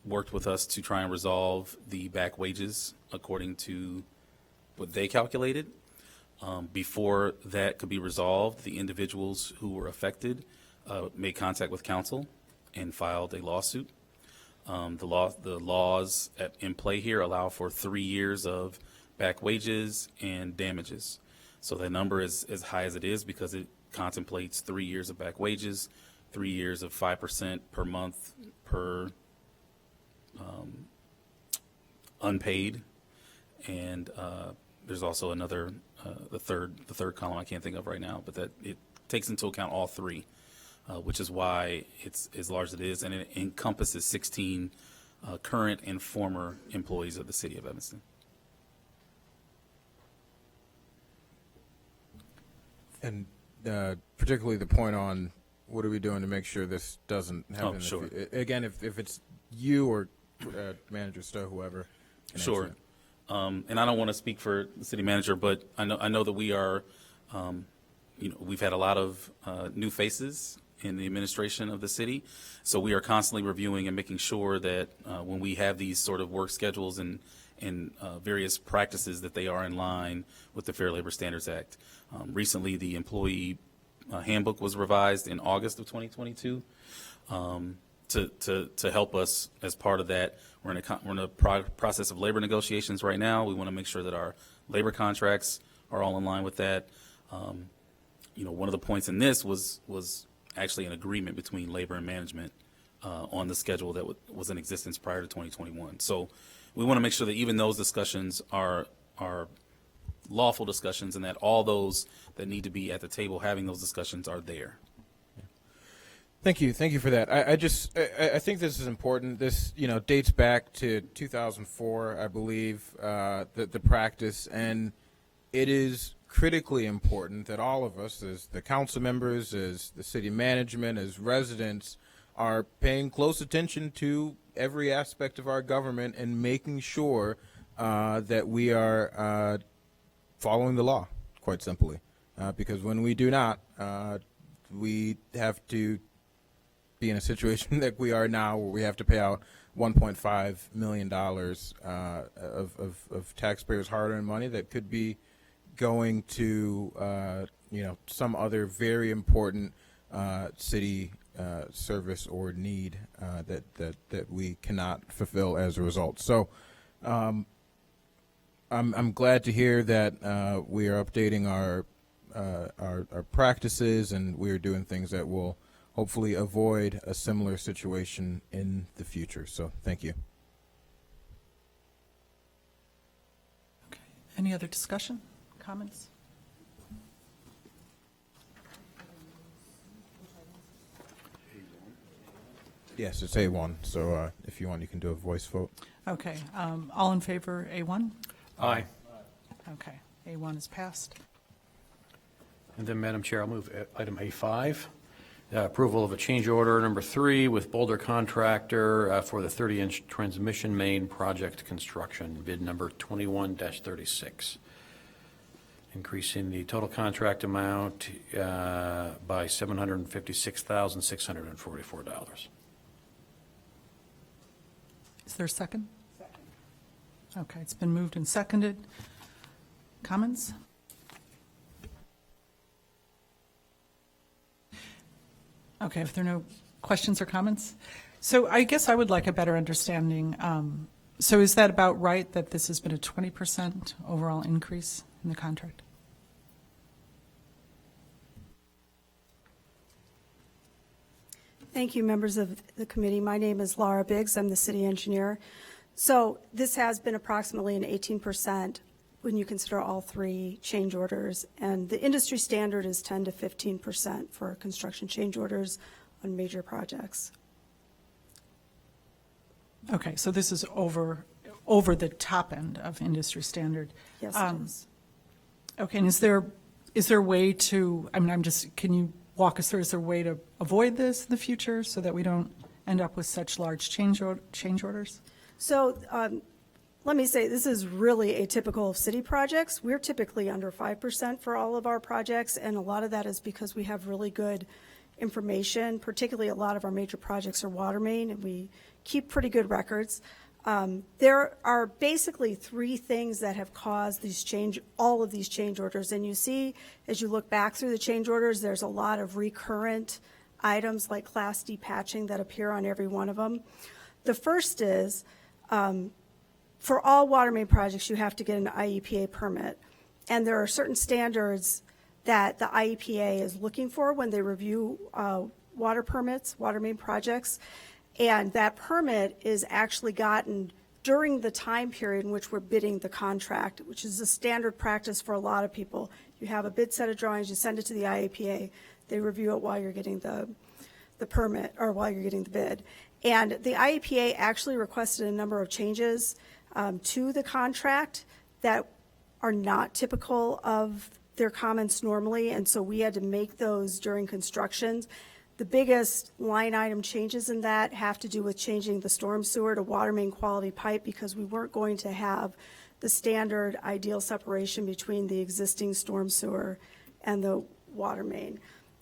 worked with us to try and resolve the back wages according to what they calculated. Before that could be resolved, the individuals who were affected made contact with council and filed a lawsuit. The laws in play here allow for 3 years of back wages and damages. So that number is as high as it is because it contemplates 3 years of back wages, 3 years of 5% per month per unpaid, and there's also another the third column I can't think of right now, but that it takes into account all three, which is why it's as large as it is, and it encompasses 16 current and former employees of the city of Evanston. And particularly the point on what are we doing to make sure this doesn't happen? Oh, sure. Again, if it's you or Manager Stowe, whoever. Can Sure. answer it. And I don't want to speak for the city manager, but I know that we are, we've had a lot of new faces in the administration of the city. So we are constantly reviewing and making sure that when we have these sort of work schedules and various practices that they are in line with the Fair Labor Standards Act. Recently, the employee handbook was revised in August of 2022 to help us as part of that. We're in a process of labor negotiations right now. We want to make sure that our labor contracts are all in line with that. One of the points in this was actually an agreement between labor and management on the schedule that was in existence prior to 2021. So we want to make sure that even those discussions are lawful discussions and that all those that need to be at the table having those discussions are there. Thank you for that. I think this is important. This dates back to 2004, I believe, the practice, and it is critically important that all of us, as the council members, as the city management, as residents, are paying close attention to every aspect of our government and making sure that we are following the law, quite simply. Because when we do not, we have to be in a situation that we are now where we have to pay out $1.5 million of taxpayers' hard-earned money that could be going to some other very important city service or need that we cannot fulfill as a result. So I'm glad to hear that we are updating our practices and we are doing things that will hopefully avoid a similar situation in the future. So thank you. Okay. Any other discussion, comments? Yes, it's A1. So if you want, you can do a voice vote. Okay. All in favor, A1? Aye. Okay. A1 is passed. And then, Madam Chair, I'll move item A5. Approval of a change order number 3 with Boulder Contractor for the 30-inch transmission main project construction, bid number 21-36. Increasing the total contract amount by $756,644. Is there a second? Second. Okay, it's been moved and seconded. Comments? Okay, if there are no questions or comments. So I guess I would like a better understanding. So is that about right, that this has been a 20% overall increase in the contract? Thank you, members of the committee. My name is Laura Biggs. I'm the city engineer. So this has been approximately an 18% when you consider all 3 change orders. And the industry standard is 10 to 15% for construction change orders on major projects. Okay, so this is over the top end of industry standard. Yes, it is. Okay, and is there a way to, can you walk us through, is there a way to avoid this in the future so that we don't end up with such large change orders? So let me say, this is really atypical of city projects. We're typically under 5% for all of our projects, and a lot of that is because we have really good information. Particularly, a lot of our major projects are water main, and we keep pretty good records. There are basically 3 things that have caused all of these change orders. And you see, as you look back through the change orders, there's a lot of recurrent items like Class D patching that appear on every one of them. The first is, for all water main projects, you have to get an IEPA permit. And there are certain standards that the IEPA is looking for when they review water permits, water main projects. And that permit is actually gotten during the time period in which we're bidding the contract, which is a standard practice for a lot of people. You have a bid set of drawings, you send it to the IEPA, they review it while you're getting the permit, or while you're getting the bid. And the IEPA actually requested a number of changes to the contract that are not typical of their comments normally, and so we had to make those during construction. The biggest line item changes in that have to do with changing the storm sewer to water main quality pipe, because we weren't going to have the standard ideal separation between the existing storm sewer and the water main.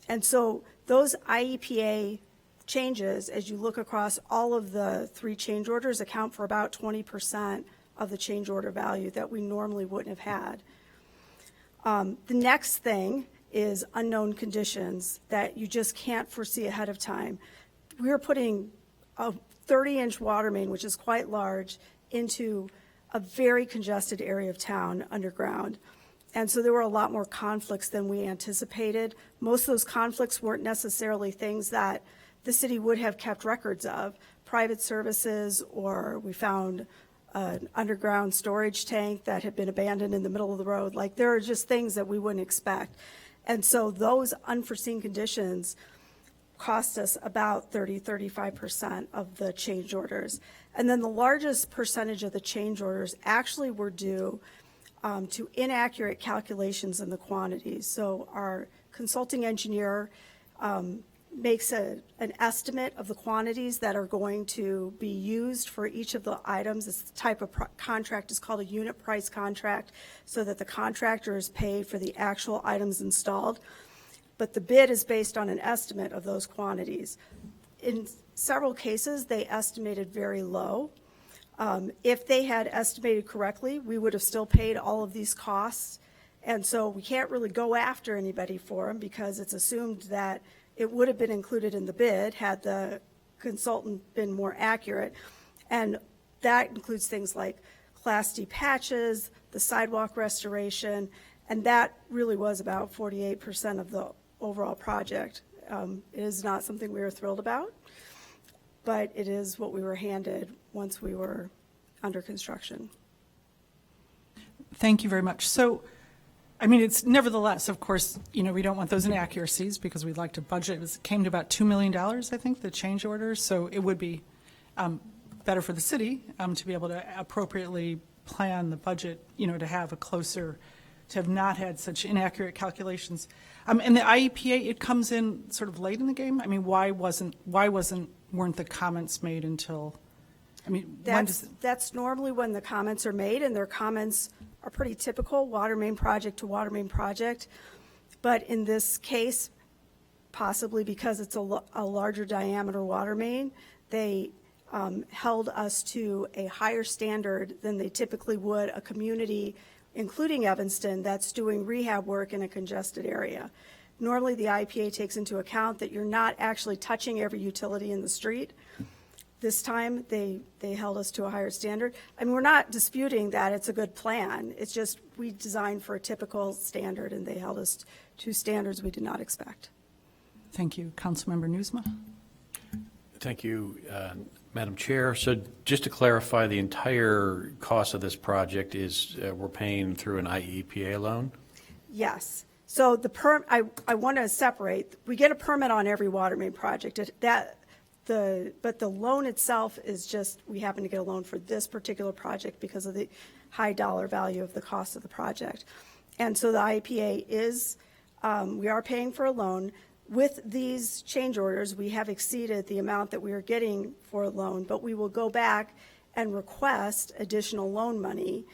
And so those IEPA changes, as you look across all of the 3 change orders, account for about 20% of the change order value that we normally wouldn't have had. The next thing is unknown conditions that you just can't foresee ahead of time. We're putting a 30-inch water main, which is quite large, into a very congested area of town underground. And so there were a lot more conflicts than we anticipated. Most of those conflicts weren't necessarily things that the city would have kept records of, private services, or we found an underground storage tank that had been abandoned in the middle of the road. Like, there are just things that we wouldn't expect. And so those unforeseen conditions cost us about 35% of the change orders. And then the largest percentage of the change orders actually were due to inaccurate calculations in the quantities. So our consulting engineer makes an estimate of the quantities that are going to be used for each of the items. This type of contract is called a unit price contract, so that the contractor is paid for the actual items installed. But the bid is based on an estimate of those quantities. In several cases, they estimated very low. If they had estimated correctly, we would have still paid all of these costs. And so we can't really go after anybody for them, because it's assumed that it would have been included in the bid had the consultant been more accurate. And that includes things like Class D patches, the sidewalk restoration, and that really was about 48% of the overall project. It is not something we were thrilled about, but it is what we were handed once we were under construction. Thank you very much. So, I mean, it's nevertheless, of course, we don't want those inaccuracies, because we'd like to budget. It came to about $2 million, I think, the change orders. So it would be better for the city to be able to appropriately plan the budget, to have a closer to have not had such inaccurate calculations. And the IEPA, it comes in sort of late in the game? I mean, weren't the comments made until, I mean, when does? That's normally when the comments are made, and their comments are pretty typical, water main project to water main project. But in this case, possibly because it's a larger diameter water main, they held us to a higher standard than they typically would a community, including Evanston, that's doing rehab work in a congested area. Normally, the IEPA takes into account that you're not actually touching every utility in the street. This time, they held us to a higher standard. I mean, we're not disputing that it's a good plan. It's just we designed for a typical standard, and they held us to standards we did not expect. Thank you. Councilmember Newsma? Thank you, Madam Chair. So just to clarify, the entire cost of this project is we're paying through an IEPA loan? Yes. So I want to separate. We get a permit on every water main project. But the loan itself is just, we happen to get a loan for this particular project because of the high dollar value of the cost of the project. And so the IEPA is, we are paying for a loan. With these change orders, we have exceeded the amount that we are getting for a loan, but we will go back and request additional loan money.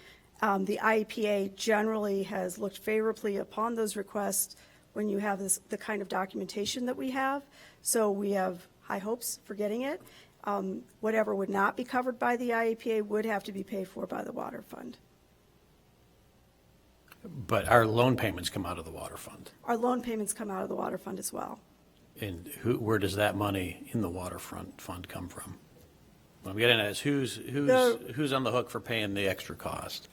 The IEPA generally has looked favorably upon those requests when you have the kind of documentation that we have. So we have high hopes for getting it. Whatever would not be covered by the IEPA would have to be paid for by the water fund. But our loan payments come out of the water fund. Our loan payments come out of the water fund as well. And where does that money in the waterfront fund come from? What I'm getting at is who's on the hook for paying the extra cost?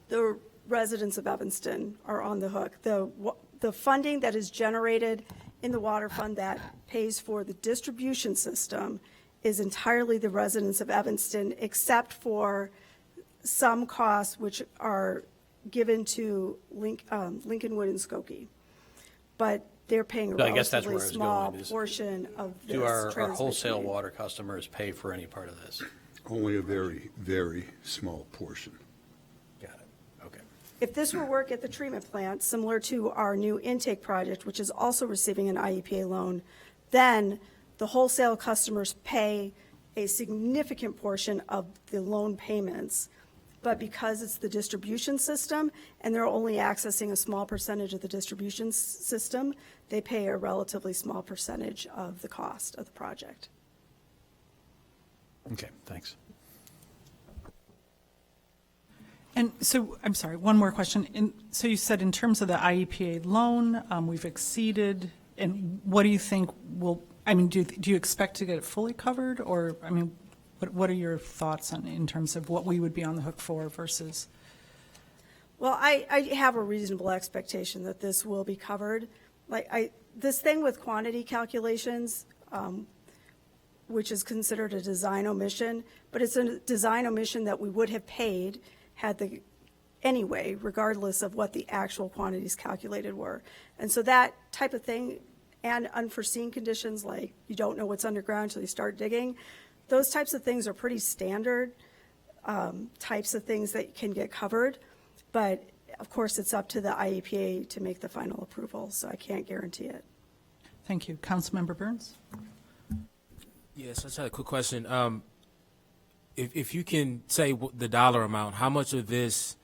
The residents of Evanston are on the hook. The funding that is generated in the water fund that pays for the distribution system is entirely the residents of Evanston, except for some costs which are given to Lincolnwood and Skokie. But they're paying a relatively small portion of this. Do our wholesale water customers pay for any part of this? Only a very, very small portion. Got it. Okay. If this were work at the treatment plant, similar to our new intake project, which is also receiving an IEPA loan, then the wholesale customers pay a significant portion of the loan payments. But because it's the distribution system and they're only accessing a small percentage of the distribution system, they pay a relatively small percentage of the cost of the project. Okay, thanks. And so, I'm sorry, one more question. So you said in terms of the IEPA loan, we've exceeded, and what do you think do you expect to get it fully covered? Or, I mean, what are your thoughts in terms of what we would be on the hook for versus? Well, I have a reasonable expectation that this will be covered. This thing with quantity calculations, which is considered a design omission, but it's a design omission that we would have paid anyway, regardless of what the actual quantities calculated were. And so that type of thing, and unforeseen conditions like you don't know what's underground until you start digging, those types of things are pretty standard types of things that can get covered. But of course, it's up to the IEPA to make the final approval, so I can't guarantee it. Thank you. Councilmember Burns? Yes, I just had a quick question. If you can say the dollar amount, how much of this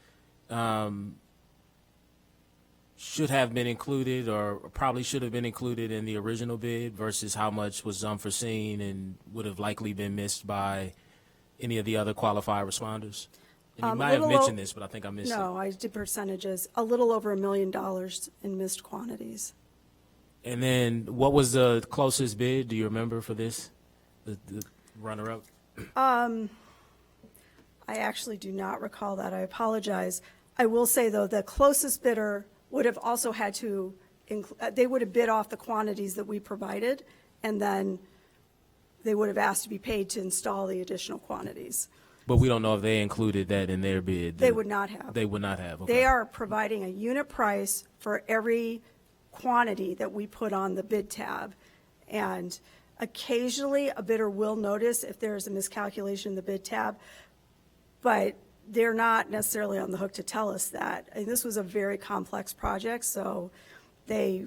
should have been included or probably should have been included in the original bid versus how much was unforeseen and would have likely been missed by any of the other qualified responders? And you might have mentioned this, but I think I missed it. No, I did percentages. A little over $1 million in missed quantities. And then what was the closest bid, do you remember, for this, the runner-up? I actually do not recall that. I apologize. I will say, though, the closest bidder would have also had to, they would have bid off the quantities that we provided, and then they would have asked to be paid to install the additional quantities. But we don't know if they included that in their bid. They would not have. They would not have, okay. They are providing a unit price for every quantity that we put on the bid tab. And occasionally, a bidder will notice if there is a miscalculation in the bid tab, but they're not necessarily on the hook to tell us that. And this was a very complex project, so they,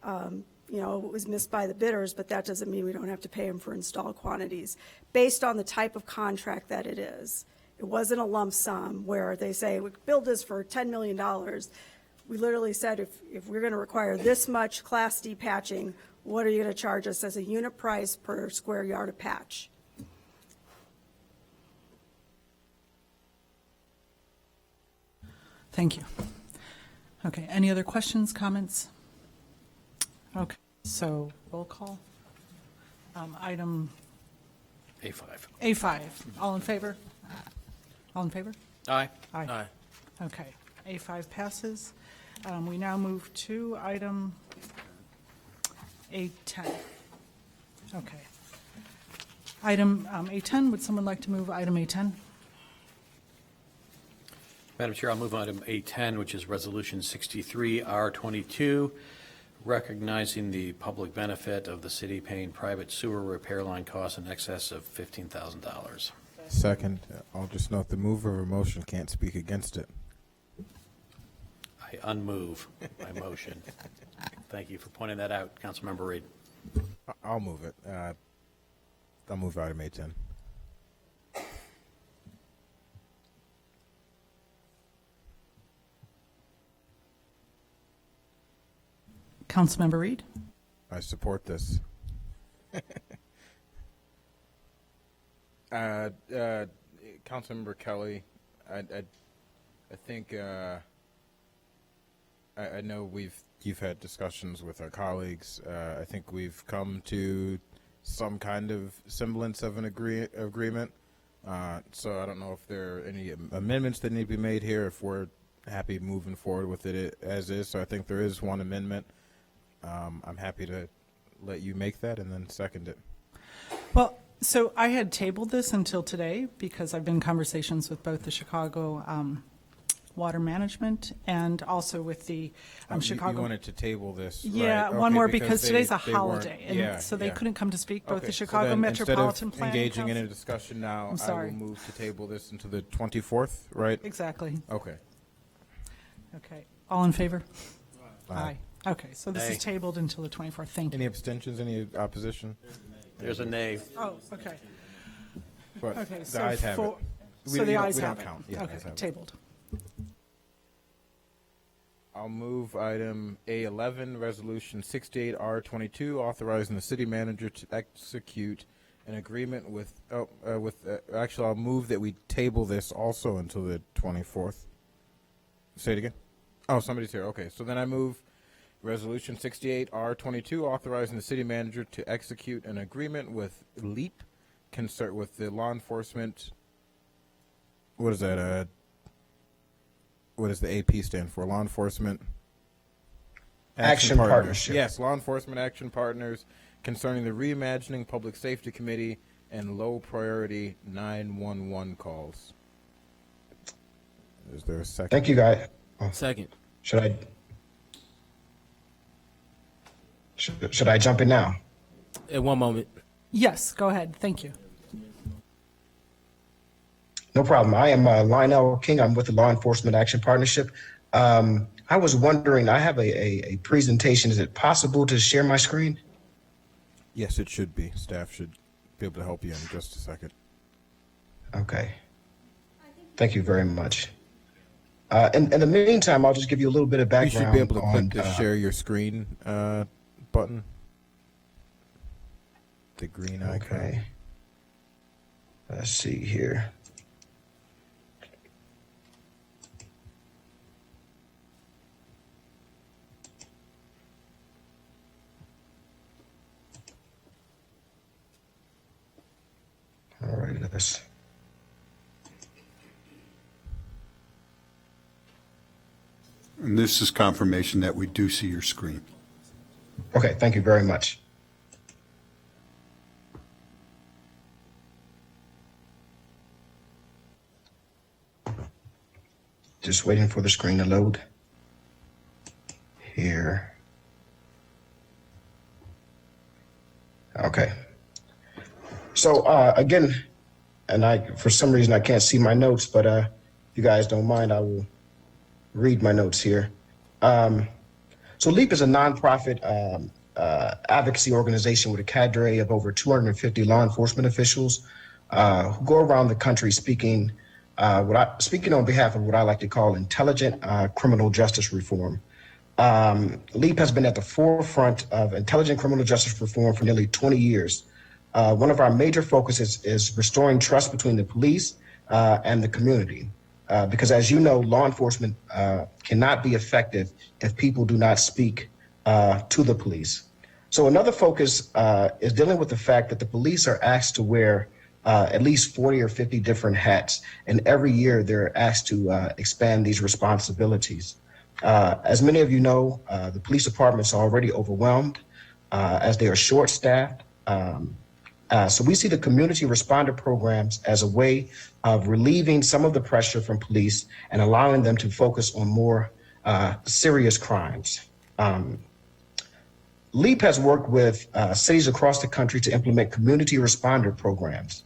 you know, it was missed by the bidders, but that doesn't mean we don't have to pay them for installed quantities based on the type of contract that it is. It wasn't a lump sum where they say, we build this for $10 million. We literally said, if we're going to require this much Class D patching, what are you going to charge us as a unit price per square yard of patch? Thank you. Okay, any other questions, comments? Okay, so roll call. Item A5. A5, all in favor? All in favor? Aye. Aye. Okay, A5 passes. We now move to item A10. Okay. Item A10, would someone like to move item A10? Madam Chair, I'll move item A10, which is Resolution 63R22, recognizing the public benefit of the city paying private sewer repair line costs in excess of $15,000. Second, I'll just note the mover of a motion can't speak against it. I unmove my motion. Thank you for pointing that out, Councilmember Reed. I'll move it. I'll move item A10. Councilmember Reed? I support this. Councilmember Kelly, I think I know you've had discussions with our colleagues. I think we've come to some kind of semblance of an agreement. So I don't know if there are any amendments that need to be made here. If we're happy moving forward with it as is, so I think there is one amendment. I'm happy to let you make that and then second it. Well, so I had tabled this until today because I've been in conversations with both the Chicago Water Management and also with the Chicago. You wanted to table this, Yeah, right? one Okay, more because they today's a weren't- holiday, and so they couldn't come to speak. Both the Chicago Metropolitan Instead of Planning engaging in Council- a discussion now, I'm sorry. I will move to table this until the 24th, right? Exactly. Okay. Okay. All in favor? Aye. Okay, so this is Nay. tabled until the 24th. Thank you. Any abstentions? Any opposition? There's a nay. Oh, okay. But Okay, the so ayes have it. so the ayes we have don't it. count. Yeah, Okay, ayes have it. tabled. I'll move item A11, Resolution 68R22, authorizing the city manager to execute an agreement with, actually, I'll move that we table this also until the 24th. Say it again. Oh, somebody's here. Okay, so then I move Resolution 68R22, authorizing the city manager to execute an agreement with LEAP, with the law enforcement. What is that? What does the AP stand for? Law Enforcement Action Partners. Partnership. Yes, Law Enforcement Action Partners concerning the Reimagining Public Safety Committee and low priority 911 calls. Is there a second? Thank you, guys. Second. Should I jump in now? At one moment. Yes, go ahead. Thank you. No problem. I am Lionel King. I'm with the Law Enforcement Action Partnership. I was wondering, I have a presentation. Is it possible to share my screen? Yes, it should be. Staff should be able to help you in just a second. Okay. Thank you very much. In the meantime, I'll just give you a little bit of You background. should be able to on, click the share your screen button. The green icon. Okay. Let's see here. All right, let's. And this is confirmation that we do see your screen. Okay, thank you very much. Just waiting for the screen to load. Here. Okay. So again, and for some reason I can't see my notes, but you guys don't mind, I will read my notes here. So LEAP is a nonprofit advocacy organization with a cadre of over 250 law enforcement officials who go around the country speaking on behalf of what I like to call intelligent criminal justice reform. LEAP has been at the forefront of intelligent criminal justice reform for nearly 20 years. One of our major focuses is restoring trust between the police and the community. Because as you know, law enforcement cannot be effective if people do not speak to the police. So another focus is dealing with the fact that the police are asked to wear at least 40 or 50 different hats, and every year they're asked to expand these responsibilities. As many of you know, the police departments are already overwhelmed as they are short-staffed. So we see the community responder programs as a way of relieving some of the pressure from police and allowing them to focus on more serious crimes. LEAP has worked with cities across the country to implement community responder programs.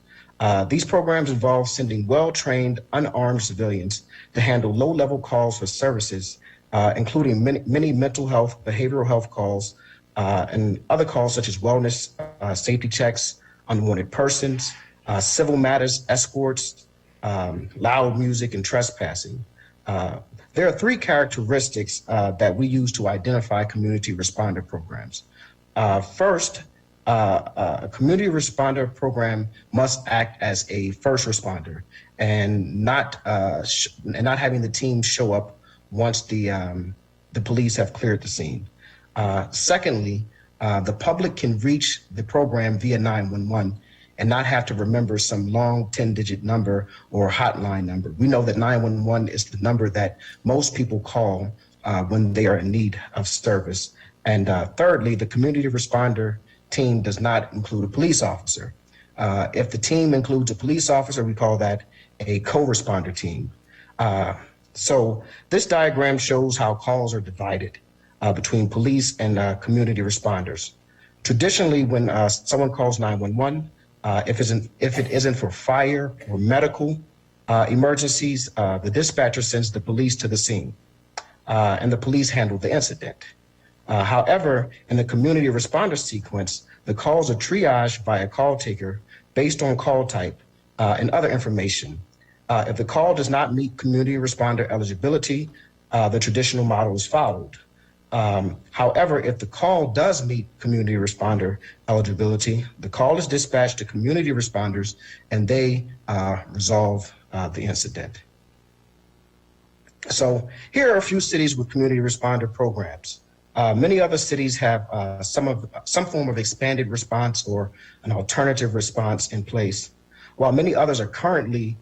These programs involve sending well-trained, unarmed civilians to handle low-level calls for services, including many mental health, behavioral health calls, and other calls such as wellness, safety checks, unwanted persons, civil matters, escorts, loud music, and trespassing. There are three characteristics that we use to identify community responder programs. First, a community responder program must act as a first responder and not having the team show up once the police have cleared the scene. Secondly, the public can reach the program via 911 and not have to remember some long 10-digit number or hotline number. We know that 911 is the number that most people call when they are in need of service. And thirdly, the community responder team does not include a police officer. If the team includes a police officer, we call that a co-responder team. So this diagram shows how calls are divided between police and community responders. Traditionally, when someone calls 911, if it isn't for fire or medical emergencies, the dispatcher sends the police to the scene, and the police handle the incident. However, in the community responder sequence, the calls are triaged by a call taker based on call type and other information. If the call does not meet community responder eligibility, the traditional model is followed. However, if the call does meet community responder eligibility, the call is dispatched to community responders and they resolve the incident. So here are a few cities with community responder programs. Many other cities have some form of expanded response or an alternative response in place, while many others are currently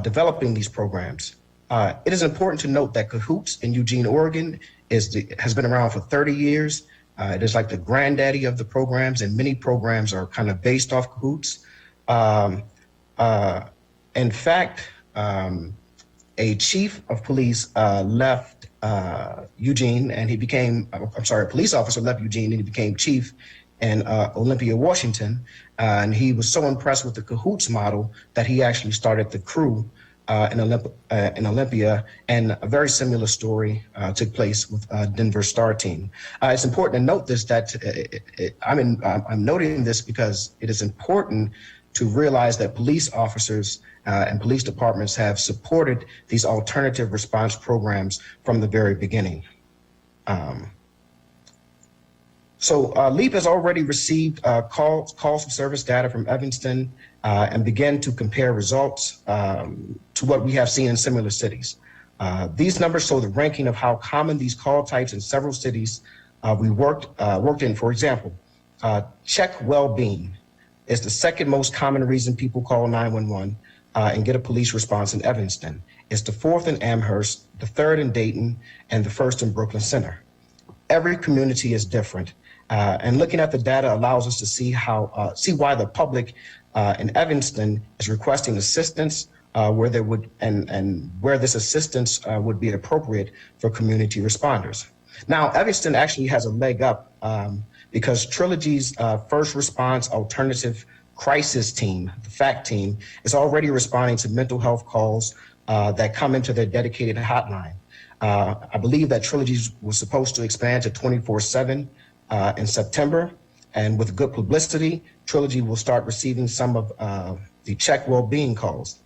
developing these programs. It is important to note that Cahoots in Eugene, Oregon has been around for 30 years. It is like the granddaddy of the programs, and many programs are kind of based off Cahoots. In fact, a chief of police left Eugene and he became, a police officer left Eugene and he became chief in Olympia, Washington. And he was so impressed with the Cahoots model that he actually started the crew in Olympia, and a very similar story took place with Denver Star Team. It's important to note this, that I'm noting this because it is important to realize that police officers and police departments have supported these alternative response programs from the very beginning. So LEAP has already received calls for service data from Evanston and began to compare results to what we have seen in similar cities. These numbers show the ranking of how common these call types in several cities we worked in. For example, check well-being is the second most common reason people call 911 and get a police response in Evanston. It's the fourth in Amherst, the third in Dayton, and the first in Brooklyn Center. Every community is different. And looking at the data allows us to see why the public in Evanston is requesting assistance where there would and where this assistance would be appropriate for community responders. Now, Evanston actually has a leg up because Trilogy's first response alternative crisis team, the FACT team, is already responding to mental health calls that come into their dedicated hotline. I believe that Trilogy was supposed to expand to 24/7 in September, and with good publicity, Trilogy will start receiving some of the check well-being calls,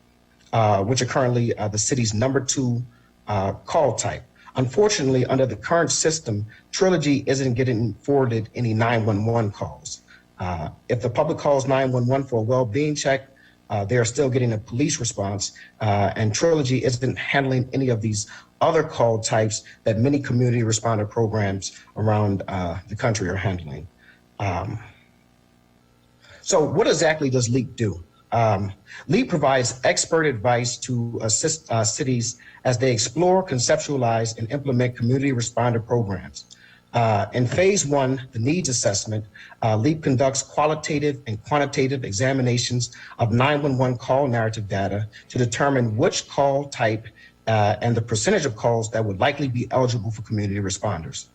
which are currently the city's #2 call type. Unfortunately, under the current system, Trilogy isn't getting forwarded any 911 calls. If the public calls 911 for a well-being check, they are still getting a police response, and Trilogy isn't handling any of these other call types that many community responder programs around the country are handling. So what exactly does LEAP do? LEAP provides expert advice to assist cities as they explore, conceptualize, and implement community responder programs. In phase 1, the needs assessment, LEAP conducts qualitative and quantitative examinations of 911 call narrative data to determine which call type and the percentage of calls that would likely be eligible for community responders.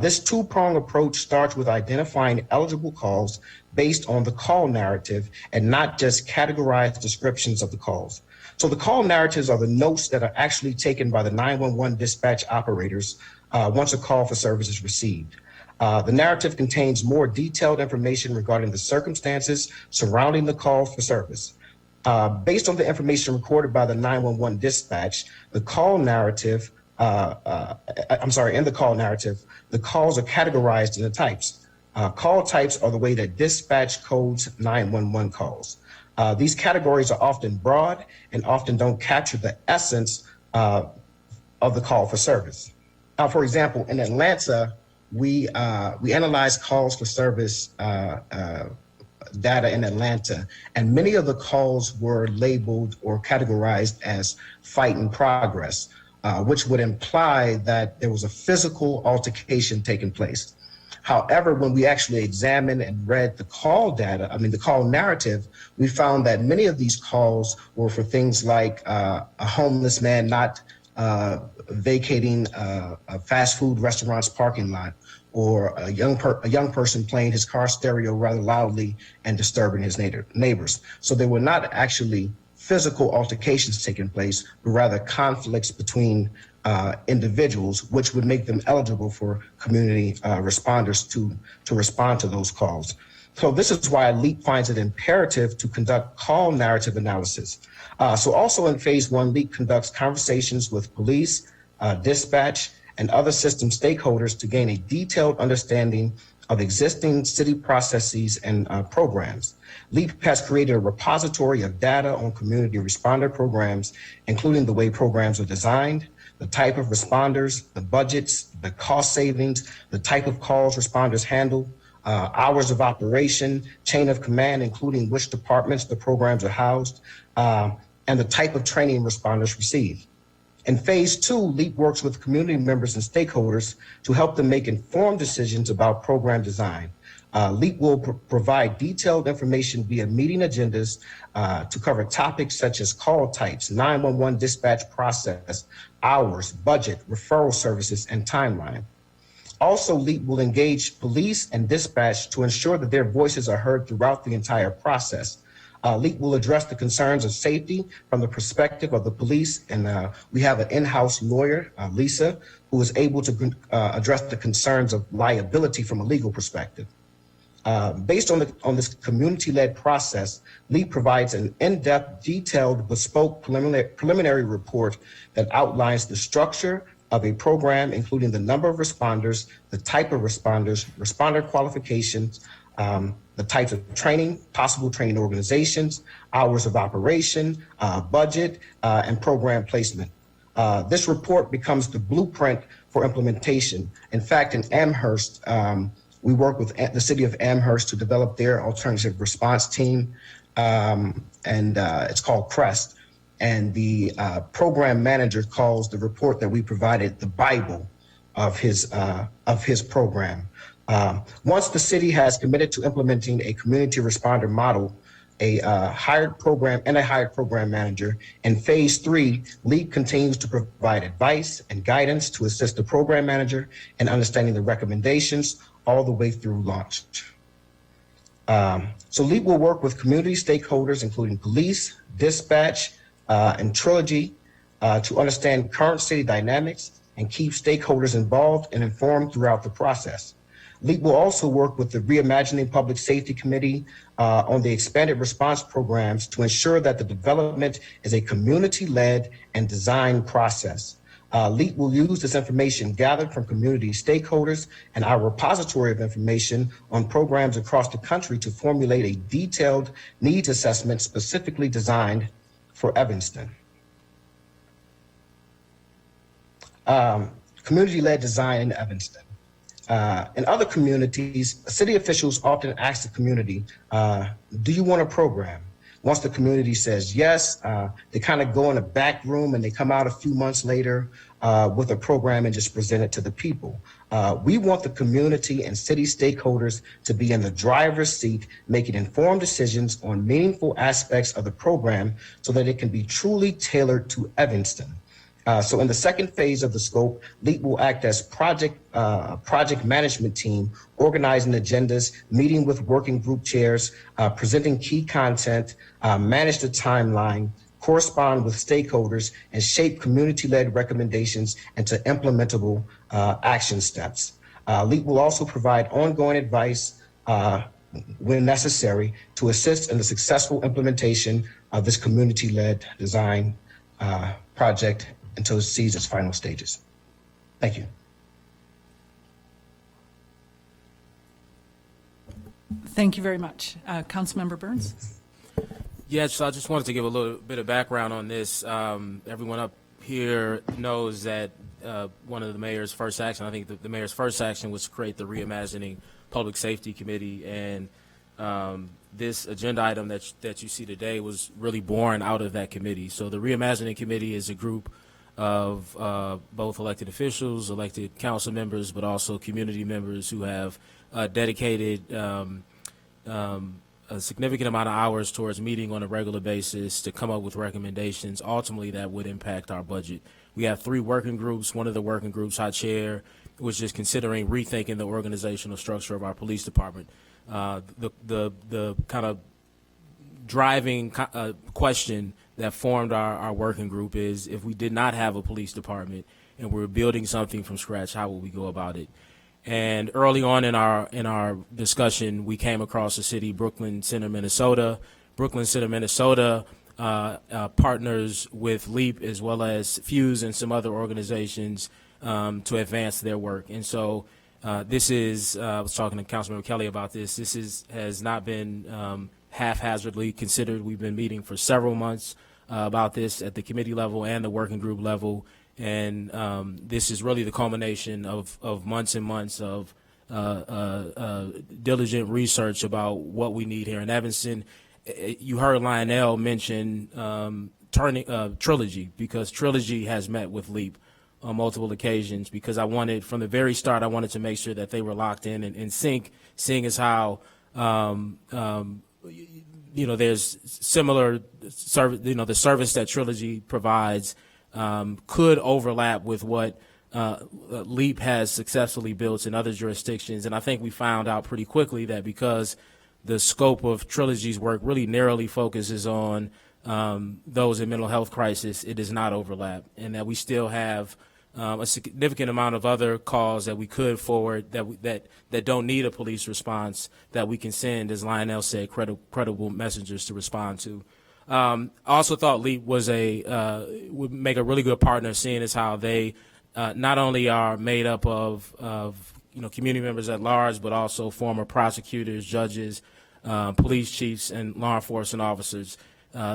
This two-pronged approach starts with identifying eligible calls based on the call narrative and not just categorized descriptions of the calls. So the call narratives are the notes that are actually taken by the 911 dispatch operators once a call for service is received. The narrative contains more detailed information regarding the circumstances surrounding the call for service. Based on the information recorded by the 911 dispatch, the call narrative, in the call narrative, the calls are categorized into types. Call types are the way that dispatch codes 911 calls. These categories are often broad and often don't capture the essence of the call for service. For example, in Atlanta, we analyzed calls for service data in Atlanta, and many of the calls were labeled or categorized as fight in progress, which would imply that there was a physical altercation taking place. However, when we actually examined and read the call data, the call narrative, we found that many of these calls were for things like a homeless man not vacating a fast food restaurant's parking lot, or a young person playing his car stereo rather loudly and disturbing his neighbors. So they were not actually physical altercations taking place, but rather conflicts between individuals, which would make them eligible for community responders to respond to those calls. So this is why LEAP finds it imperative to conduct call narrative analysis. So also in phase 1, LEAP conducts conversations with police, dispatch, and other system stakeholders to gain a detailed understanding of existing city processes and programs. LEAP has created a repository of data on community responder programs, including the way programs are designed, the type of responders, the budgets, the cost savings, the type of calls responders handle, hours of operation, chain of command, including which departments the programs are housed, and the type of training responders receive. In phase 2, LEAP works with community members and stakeholders to help them make informed decisions about program design. LEAP will provide detailed information via meeting agendas to cover topics such as call types, 911 dispatch process, hours, budget, referral services, and timeline. Also, LEAP will engage police and dispatch to ensure that their voices are heard throughout the entire process. LEAP will address the concerns of safety from the perspective of the police, and we have an in-house lawyer, Lisa, who is able to address the concerns of liability from a legal perspective. Based on this community-led process, LEAP provides an in-depth, detailed, bespoke preliminary report that outlines the structure of a program, including the number of responders, the type of responders, responder qualifications, the types of training, possible training organizations, hours of operation, budget, and program placement. This report becomes the blueprint for implementation. In fact, in Amherst, we work with the city of Amherst to develop their alternative response team, and it's called CREST. And the program manager calls the report that we provided the Bible of his program. Once the city has committed to implementing a community responder model, a hired program manager, in phase 3, LEAP continues to provide advice and guidance to assist the program manager in understanding the recommendations all the way through launch. So LEAP will work with community stakeholders, including police, dispatch, and Trilogy to understand current city dynamics and keep stakeholders involved and informed throughout the process. LEAP will also work with the Reimagining Public Safety Committee on the expanded response programs to ensure that the development is a community-led and designed process. LEAP will use this information gathered from community stakeholders and our repository of information on programs across the country to formulate a detailed needs assessment specifically designed for Evanston. Community-led design in Evanston. In other communities, city officials often ask the community, do you want a program? Once the community says yes, they kind of go in a back room and they come out a few months later with a program and just present it to the people. We want the community and city stakeholders to be in the driver's seat, making informed decisions on meaningful aspects of the program so that it can be truly tailored to Evanston. So in the second phase of the scope, LEAP will act as project management team, organizing agendas, meeting with working group chairs, presenting key content, manage the timeline, correspond with stakeholders, and shape community-led recommendations into implementable action steps. LEAP will also provide ongoing advice when necessary to assist in the successful implementation of this community-led design project until it sees its final stages. Thank you. Thank you very much. Councilmember Burns? Yes, so I just wanted to give a little bit of background on this. Everyone up here knows that one of the mayor's first action, I think the mayor's first action was to create the Reimagining Public Safety Committee, and this agenda item that you see today was really born out of that committee. So the Reimagining Committee is a group of both elected officials, elected council members, but also community members who have dedicated a significant amount of hours towards meeting on a regular basis to come up with recommendations ultimately that would impact our budget. We have 3 working groups. One of the working groups I chair was just considering rethinking the organizational structure of our police department. The kind of driving question that formed our working group is, if we did not have a police department and we're building something from scratch, how would we go about it? And early on in our discussion, we came across the city, Brooklyn Center, Minnesota. Brooklyn Center, Minnesota partners with LEAP as well as Fuse and some other organizations to advance their work. And so this is, I was talking to Councilmember Kelly about this. This has not been haphazardly considered. We've been meeting for several months about this at the committee level and the working group level. And this is really the culmination of months and months of diligent research about what we need here in Evanston. You heard Lionel mention Trilogy, because Trilogy has met with LEAP on multiple occasions, because I wanted, from the very start, I wanted to make sure that they were locked in and in sync, seeing as how there's similar service, the service that Trilogy provides could overlap with what LEAP has successfully built in other jurisdictions. And I think we found out pretty quickly that because the scope of Trilogy's work really narrowly focuses on those in mental health crisis, it does not overlap, and that we still have a significant amount of other calls that we could forward that don't need a police response, that we can send, as Lionel said, credible messengers to respond to. I also thought LEAP would make a really good partner, seeing as how they not only are made up of community members at large, but also former prosecutors, judges, police chiefs, and law enforcement officers.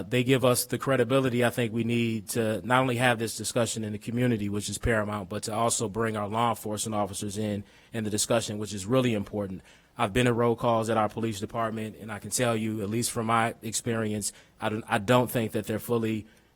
They give us the credibility I think we need to not only have this discussion in the community, which is paramount, but to also bring our law enforcement officers in the discussion, which is really important. I've been at roll calls at our police department, and I can tell you, at least from my experience, I don't think that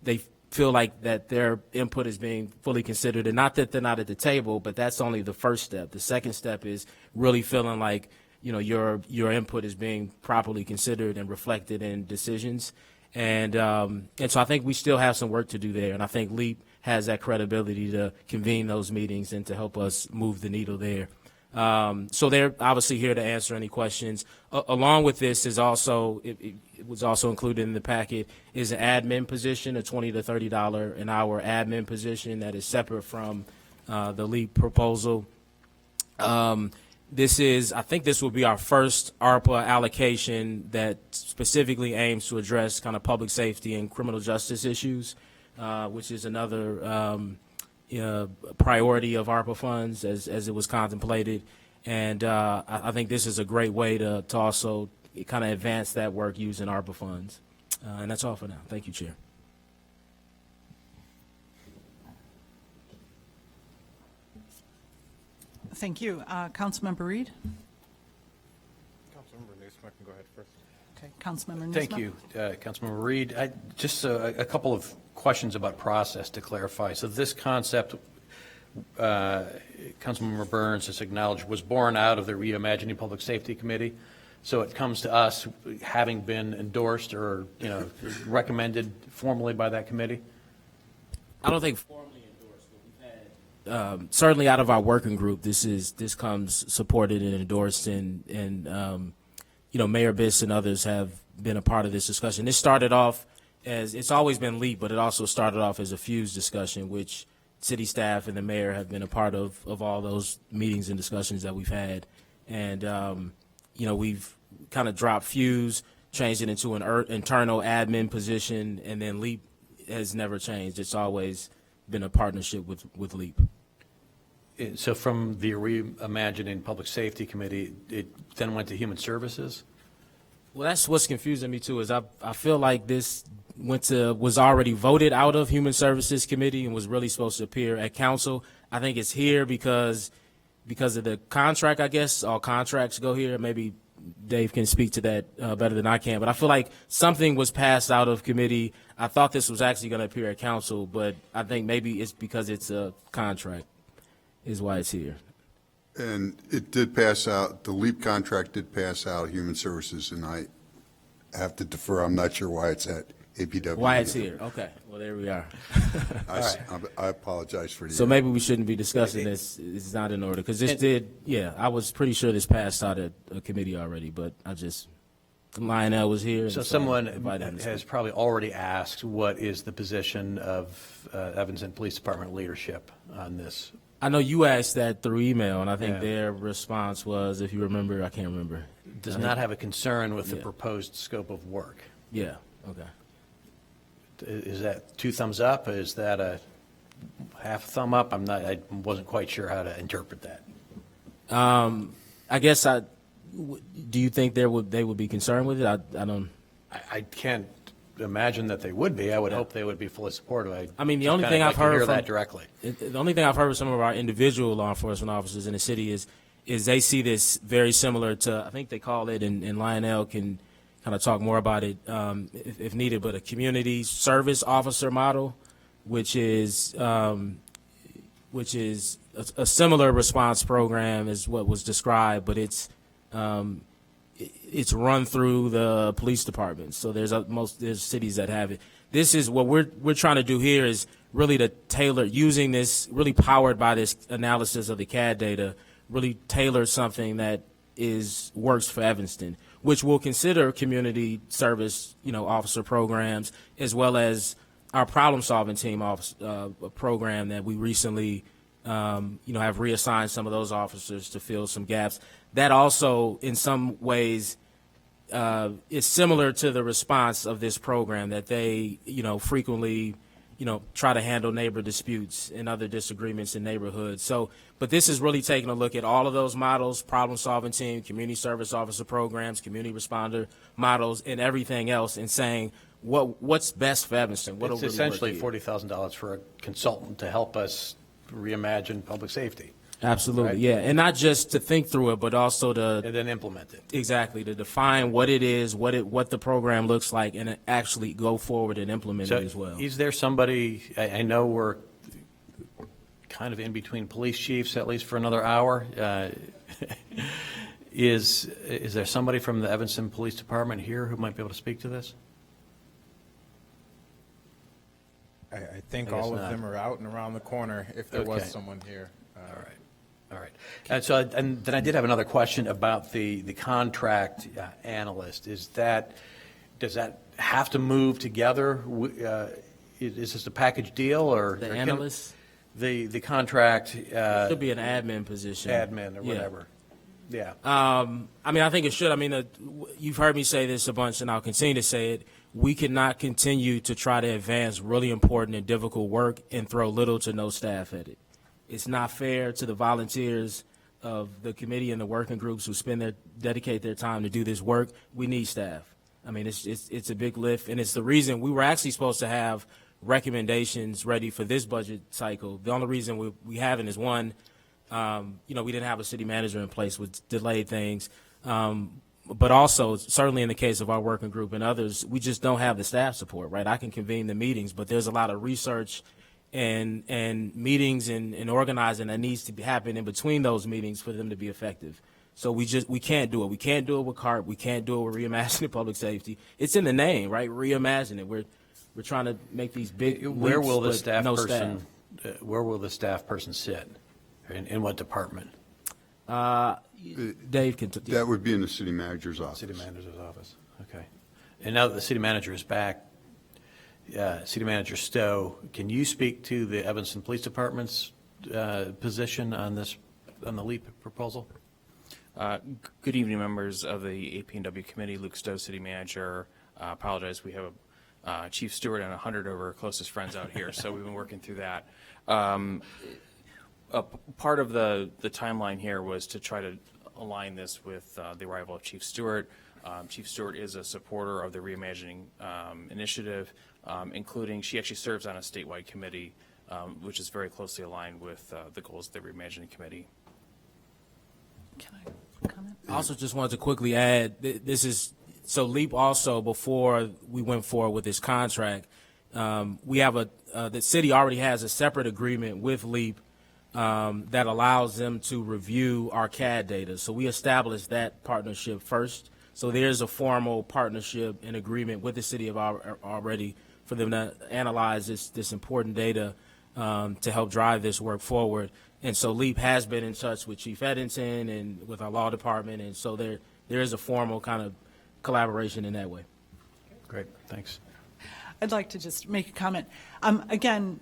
they feel like that their input is being fully considered. And not that they're not at the table, but that's only the first step. The second step is really feeling like, your input is being properly considered and reflected in decisions. And so I think we still have some work to do there. And I think LEAP has that credibility to convene those meetings and to help us move the needle there. So they're obviously here to answer any questions. Along with this is also, it was also included in the packet, is an admin position, a $20 to $30 an hour admin position that is separate from the LEAP proposal. I think this will be our first ARPA allocation that specifically aims to address kind of public safety and criminal justice issues, which is another priority of ARPA funds as it was contemplated. And I think this is a great way to also kind of advance that work using ARPA funds. And that's all for now. Thank you, Chair. Thank you. Councilmember Reed? Councilmember Newsome can go ahead first. Okay, Councilmember Newsome. Thank you, Councilmember Reed. Just a couple of questions about process to clarify. So this concept, Councilmember Burns has acknowledged, was born out of the Reimagining Public Safety Committee. So it comes to us having been endorsed or recommended formally by that committee? I don't think formally endorsed, but we've had certainly out of our working group, this comes supported and endorsed, and Mayor Biss and others have been a part of this discussion. This started off as, it's always been LEAP, but it also started off as a FUSE discussion, which city staff and the mayor have been a part of all those meetings and discussions that we've had. And, we've kind of dropped FUSE, changed it into an internal admin position, and then LEAP has never changed. It's always been a partnership with LEAP. So from the Reimagining Public Safety Committee, it then went to Human Services? Well, that's what's confusing me too, is I feel like this was already voted out of Human Services Committee and was really supposed to appear at council. I think it's here because of the contract, I guess. All contracts go here. Maybe Dave can speak to that better than I can. But I feel like something was passed out of committee. I thought this was actually going to appear at council, but I think maybe it's because it's a contract is why it's here. And it did pass out, the LEAP contract did pass out Human Services, and I have to defer. I'm not sure why it's at APW. Why it's here. Okay. Well, there we are. I apologize for the. So maybe we shouldn't be discussing this. It's not in order because I was pretty sure this passed out at a committee already, but Lionel was here. So someone has probably already asked, what is the position of Evanston Police Department leadership on this? I know you asked that through email, and I think their response was, if you remember, I can't remember. Does not have a concern with the proposed scope of work. Yeah, okay. Is that 2 thumbs up? Is that a half thumb up? I wasn't quite sure how to interpret that. I guess do you think they would be concerned with it? I don't. I can't imagine that they would be. I would hope they would be fully supportive. I mean, the only thing I've heard from that directly. The only thing I've heard from some of our individual law enforcement officers in the city is they see this very similar to, I think they call it, and Lionel can kind of talk more about it if needed, but a community service officer model, which is a similar response program as what was described, but it's run through the police department. So there's cities that have it. This is what we're trying to do here is really to tailor, using this, really powered by this analysis of the CAD data, really tailor something that works for Evanston, which will consider community service, officer programs, as well as our problem-solving team program that we recently, have reassigned some of those officers to fill some gaps. That also, in some ways, is similar to the response of this program that they, frequently, try to handle neighbor disputes and other disagreements in neighborhoods. So, but this is really taking a look at all of those models, problem-solving team, community service officer programs, community responder models, and everything else, and saying what's best for Evanston. It's essentially $40,000 for a consultant to help us reimagine public safety. Absolutely, right? Yeah, and not just to think through it, but also and then implement it. Exactly, to define what it is, what the program looks like, and actually go forward and implement it as well. Is there somebody? I know we're kind of in between police chiefs, at least for another hour. Is there somebody from the Evanston Police Department here who might be able to speak to this? I think all of them are out and around the corner if there was someone here. All right. And so, and then I did have another question about the contract analyst. Does that have to move together? Is this a package deal, or The analyst? The contract? Should be an admin position. Admin or whatever. Yeah. I mean, I think it should. I mean, you've heard me say this a bunch, and I'll continue to say it. We cannot continue to try to advance really important and difficult work and throw little to no staff at it. It's not fair to the volunteers of the committee and the working groups who dedicate their time to do this work. We need staff. I mean, it's a big lift, and it's the reason we were actually supposed to have recommendations ready for this budget cycle. The only reason we haven't is one, we didn't have a city manager in place, which delayed things. But also, certainly in the case of our working group and others, we just don't have the staff support, right? I can convene the meetings, but there's a lot of research and meetings and organizing that needs to happen in between those meetings for them to be effective. So we can't do it. We can't do it with CARP. We can't do it with Reimagining Public Safety. It's in the name, right? Reimagine it. We're trying to make these big leaps, Where will the but staff no person? Where will the staff person sit? In what department? Dave can. That would be in the city manager's office. City manager's office. Okay. And now that the city manager is back, City Manager Stowe, can you speak to the Evanston Police Department's position on the LEAP proposal? Good evening, members of the AP&W committee. Luke Stowe, city manager. Apologize, we have Chief Stewart and 100 of our closest friends out here, so we've been working through that. Part of the timeline here was to try to align this with the arrival of Chief Stewart. Chief Stewart is a supporter of the Reimagining initiative, including she actually serves on a statewide committee, which is very closely aligned with the goals of the Reimagining Committee. Can I comment? I also just wanted to quickly add, so LEAP also, before we went forward with this contract, we have the city already has a separate agreement with LEAP that allows them to review our CAD data. So we established that partnership first. So there's a formal partnership and agreement with the city of already for them to analyze this important data to help drive this work forward. And so LEAP has been in touch with Chief Eddington and with our law department, and so there is a formal kind of collaboration in that way. Great, thanks. I'd like to just make a comment. Again,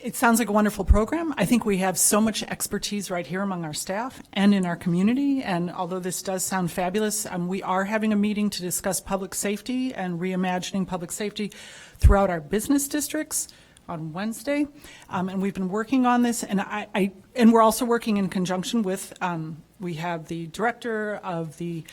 it sounds like a wonderful program. I think we have so much expertise right here among our staff and in our community, and although this does sound fabulous, we are having a meeting to discuss public safety and reimagining public safety throughout our business districts on Wednesday, and we've been working on this, and and we're also working in conjunction with, we have the director of the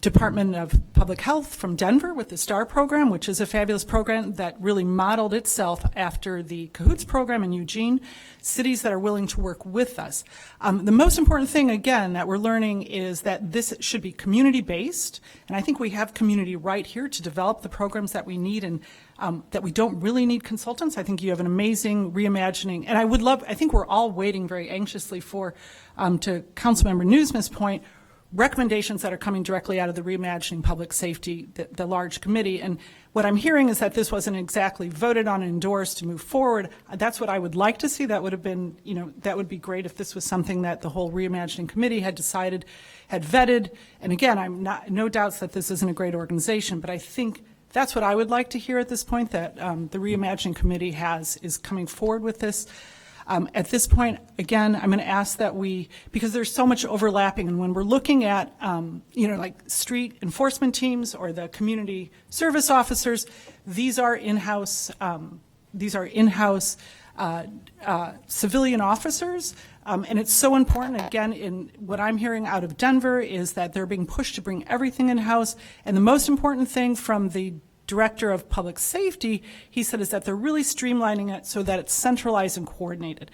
Department of Public Health from Denver with the STAR program, which is a fabulous program that really modeled itself after the CAHOOTS program in Eugene, cities that are willing to work with us. The most important thing, again, that we're learning is that this should be community-based, and I think we have community right here to develop the programs that we need, and that we don't really need consultants. I think you have an amazing reimagining, and I think we're all waiting very anxiously for, to Councilmember Newsom's point, recommendations that are coming directly out of the Reimagining Public Safety, the large committee. And what I'm hearing is that this wasn't exactly voted on and endorsed to move forward. That's what I would like to see. That would have been, that would be great if this was something that the whole Reimagining Committee had decided, had vetted. And again, no doubts that this isn't a great organization, but I think that's what I would like to hear at this point, that the Reimagining Committee is coming forward with this. At this point, again, I'm going to ask that because there's so much overlapping, and when we're looking at, like street enforcement teams or the community service officers, these are in-house civilian officers, and it's so important. Again, in what I'm hearing out of Denver is that they're being pushed to bring everything in-house, and the most important thing from the Director of Public Safety, he said, is that they're really streamlining it so that it's centralized and coordinated.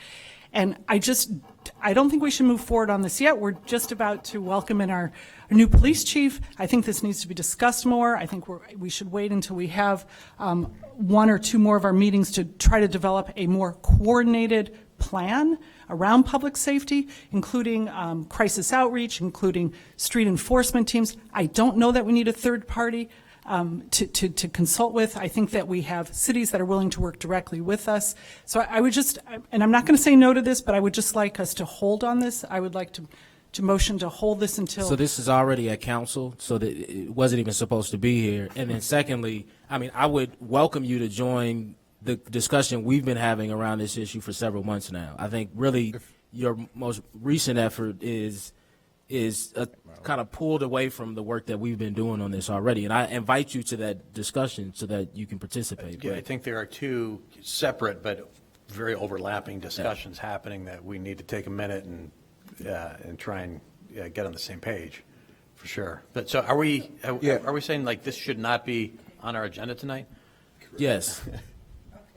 And I don't think we should move forward on this yet. We're just about to welcome in our new police chief. I think this needs to be discussed more. I think we should wait until we have one or two more of our meetings to try to develop a more coordinated plan around public safety, including crisis outreach, including street enforcement teams. I don't know that we need a third party. to consult with. I think that we have cities that are willing to work directly with us. So I would just, and I'm not going to say no to this, but I would just like us to hold on this. I would like to motion to hold this until. So this is already at council, so that it wasn't even supposed to be here. And then secondly, I mean, I would welcome you to join the discussion we've been having around this issue for several months now. I think really your most recent effort is kind of pulled away from the work that we've been doing on this already. And I invite you to that discussion so that you can participate. Yeah, I think there are two separate but very overlapping discussions happening that we need to take a minute and try and get on the same page, for sure. But so are we saying like this should not be on our agenda tonight? Yes.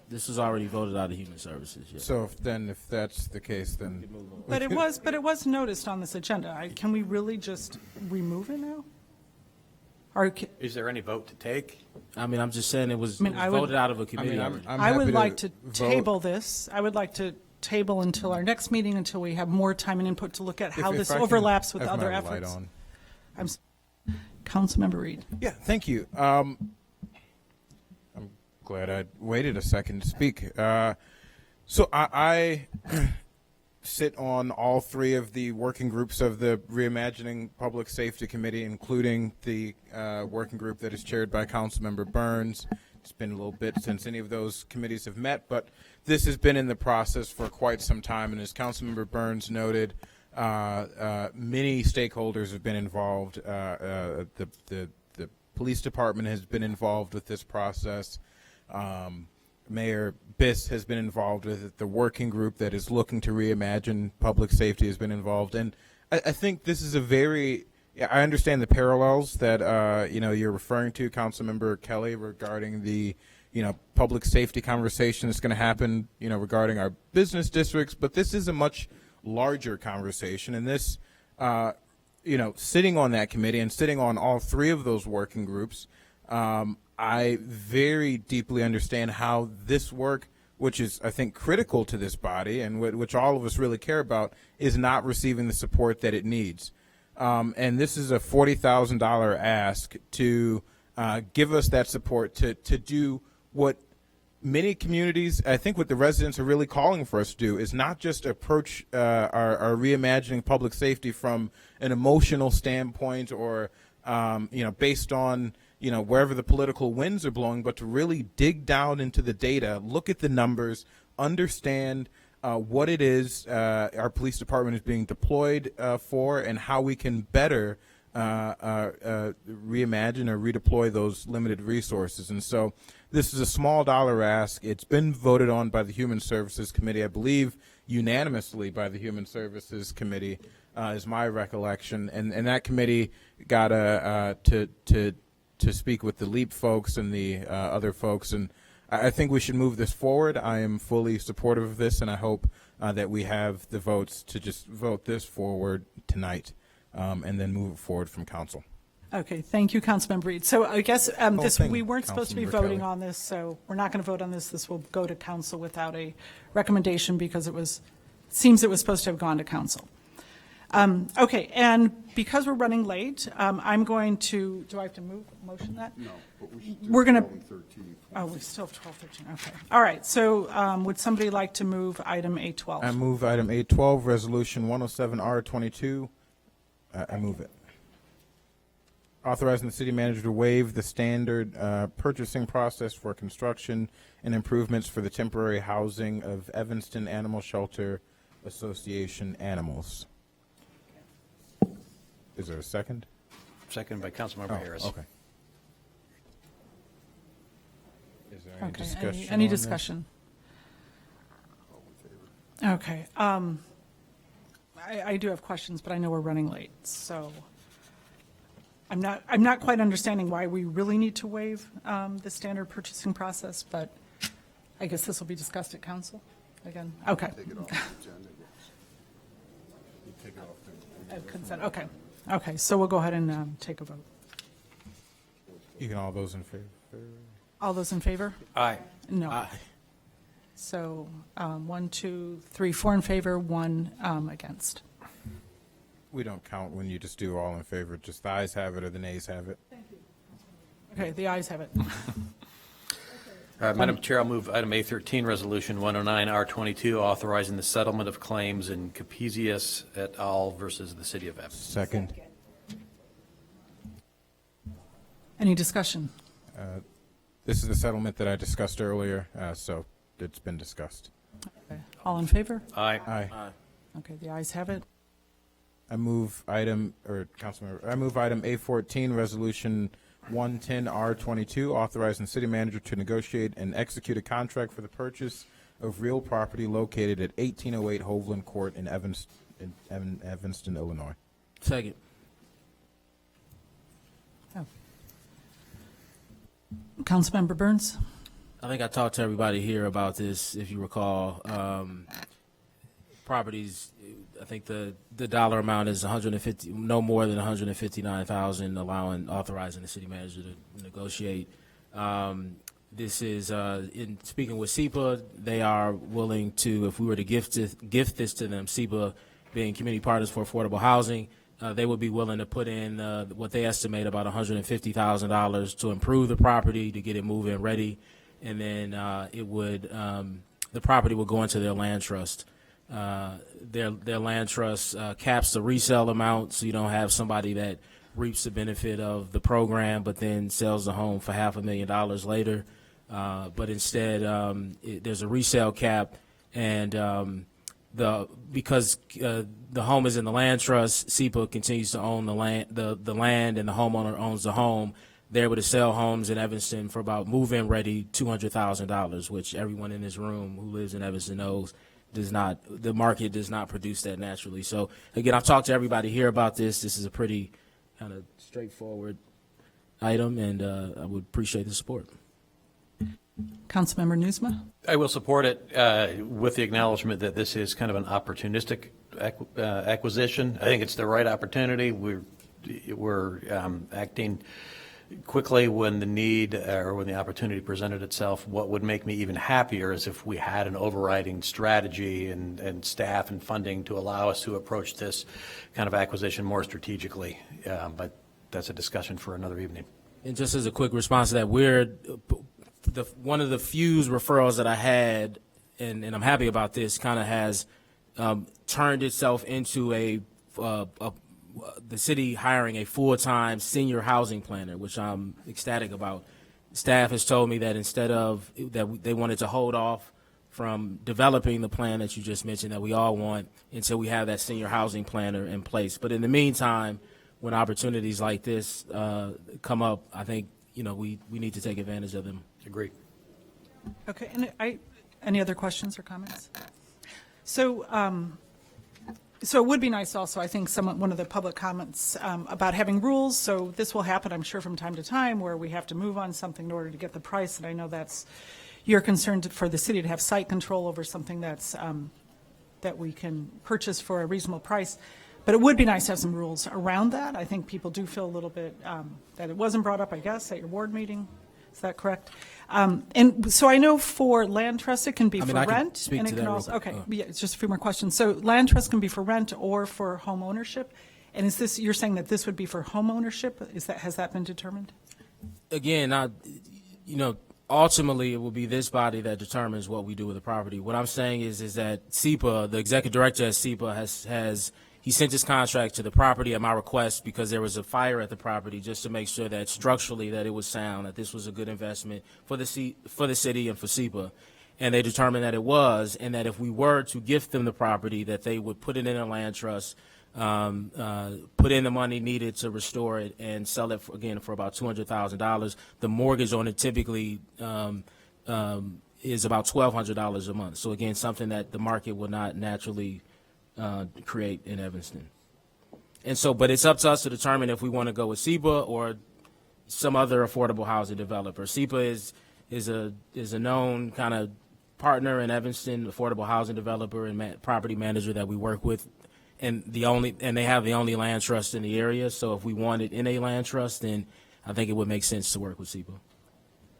This was already voted out of Human Services. Yeah. So if that's the case, then. But it was noticed on this agenda. Can we really just remove it now? Or is there any vote to take? I mean, I'm just saying it was, I voted out of a committee. I would like to table this. I would like to table until our next meeting, until we have more time and input to look at how this overlaps with other efforts. Councilmember Reed. Yeah, thank you. I'm glad I waited a second to speak. So I sit on all three of the working groups of the Reimagining Public Safety Committee, including the working group that is chaired by Councilmember Burns. It's been a little bit since any of those committees have met, but this has been in the process for quite some time. And as Councilmember Burns noted, many stakeholders have been involved. The police department has been involved with this process. Mayor Biss has been involved with it. The working group that is looking to reimagine public safety has been involved. And I think this is I understand the parallels that, you're referring to, Councilmember Kelly, regarding the, public safety conversation that's going to happen, regarding our business districts. But this is a much larger conversation. And this, sitting on that committee and sitting on all three of those working groups, I very deeply understand how this work, which is, I think, critical to this body and which all of us really care about, is not receiving the support that it needs. And this is a $40,000 ask to give us that support to do what many communities, I think what the residents are really calling for us to do, is not just approach our reimagining public safety from an emotional standpoint or, based on, wherever the political winds are blowing, but to really dig down into the data, look at the numbers, understand what it is our police department is being deployed for, and how we can better reimagine or redeploy those limited resources. And so this is a small dollar ask. It's been voted on by the Human Services Committee, I believe unanimously by the Human Services Committee, is my recollection. And that committee got to speak with the LEAP folks and the other folks, and I think we should move this forward. I am fully supportive of this, and I hope that we have the votes to just vote this forward tonight, and then move it forward from council. Okay, thank you, Councilmember Reed. So I guess we weren't supposed to be voting on this, so we're not going to vote on this. This will go to council without a recommendation because it seems it was supposed to have gone to council. Okay, and because we're running late, I'm going to, do I have to motion that? No, but we should do We're gonna- 12 and 13. Oh, we still have 12, 13, okay. All right, so would somebody like to move item 812? I move item 812, resolution 107R22. I move it. Authorizing the city manager to waive the standard purchasing process for construction and improvements for the temporary housing of Evanston Animal Shelter Association animals. Is there a second? Second by Councilmember Harris. Okay. Is there any Okay, discussion? any on this? discussion? Okay, I do have questions, but I know we're running late, so I'm not quite understanding why we really need to waive the standard purchasing process, but I guess this will be discussed at council again. Okay. Take it off the agenda. You take it off the Consent, okay. Okay, so we'll go ahead and take a vote. You can all those in favor? All those in favor? Aye. No. Aye. So 1, 2, 3, 4 in favor, 1 against. We don't count when you just do all in favor, just the ayes have it or the nays have it. Thank you. Okay, the ayes have it. Madam Chair, I'll move item A13, Resolution 109R22, authorizing the settlement of claims in Capesius et al. Versus the City of Evanston. Second. Any discussion? This is the settlement that I discussed earlier, so it's been discussed. Okay. All in favor? Aye. Aye. Okay, the ayes have it. I move item A14, Resolution 110R22, authorizing the city manager to negotiate and execute a contract for the purchase of real property located at 1808 Hovland Court in Evanston, Illinois. Second. Councilmember Burns? I think I talked to everybody here about this, if you recall. Properties, I think the dollar amount is no more than $159,000, authorizing the city manager to negotiate. This is, in speaking with SEPA, they are willing to, if we were to gift this to them, SEPA being Community Partners for Affordable Housing, they would be willing to put in what they estimate about $150,000 to improve the property, to get it move-in ready, and then the property will go into their land trust. Their land trust caps the resale amount, so you don't have somebody that reaps the benefit of the program but then sells the home for $500,000 later. But instead, there's a resale cap, and because the home is in the land trust, SEPA continues to own the land, and the homeowner owns the home. They're able to sell homes in Evanston for about move-in ready $200,000, which everyone in this room who lives in Evanston knows the market does not produce that naturally. So again, I've talked to everybody here about this. This is a pretty kind of straightforward item, and I would appreciate the support. Councilmember Newsma? I will support it with the acknowledgement that this is kind of an opportunistic acquisition. I think it's the right opportunity. We're acting quickly when the need or when the opportunity presented itself. What would make me even happier is if we had an overriding strategy and staff and funding to allow us to approach this kind of acquisition more strategically. But that's a discussion for another evening. And just as a quick response to that, one of the few referrals that I had, and I'm happy about this, kind of has turned itself into the city hiring a full-time senior housing planner, which I'm ecstatic about. Staff has told me that instead of that, they wanted to hold off from developing the plan that you just mentioned that we all want until we have that senior housing planner in place. But in the meantime, when opportunities like this come up, I think we need to take advantage of them. Agree. Okay, and any other questions or comments? So it would be nice also, I think one of the public comments about having rules, so this will happen, I'm sure, from time to time where we have to move on something in order to get the price, and I know you're concerned for the city to have site control over something that we can purchase for a reasonable price. But it would be nice to have some rules around that. I think people do feel a little bit that it wasn't brought up, I guess, at your ward meeting. Is that correct? And so I know for land trust, it can be for rent. And it can also, okay, yeah, it's just a few more questions. So land trust can be for rent or for home ownership. And you're saying that this would be for home ownership? Has that been determined? Again, ultimately it will be this body that determines what we do with the property. What I'm saying is that SEPA, the executive director at SEPA he sent his contract to the property at my request because there was a fire at the property, just to make sure that structurally that it was sound, that this was a good investment for the city and for SEPA. And they determined that it was, and that if we were to gift them the property, that they would put it in a land trust, put in the money needed to restore it, and sell it for about $200,000. The mortgage on it typically is about $1,200 a month. So again, something that the market would not naturally create in Evanston. And so, but it's up to us to determine if we want to go with SEPA or some other affordable housing developer. SEPA is a known kind of partner in Evanston, affordable housing developer and property manager that we work with, and they have the only land trust in the area. So if we wanted in a land trust, then I think it would make sense to work with SEPA.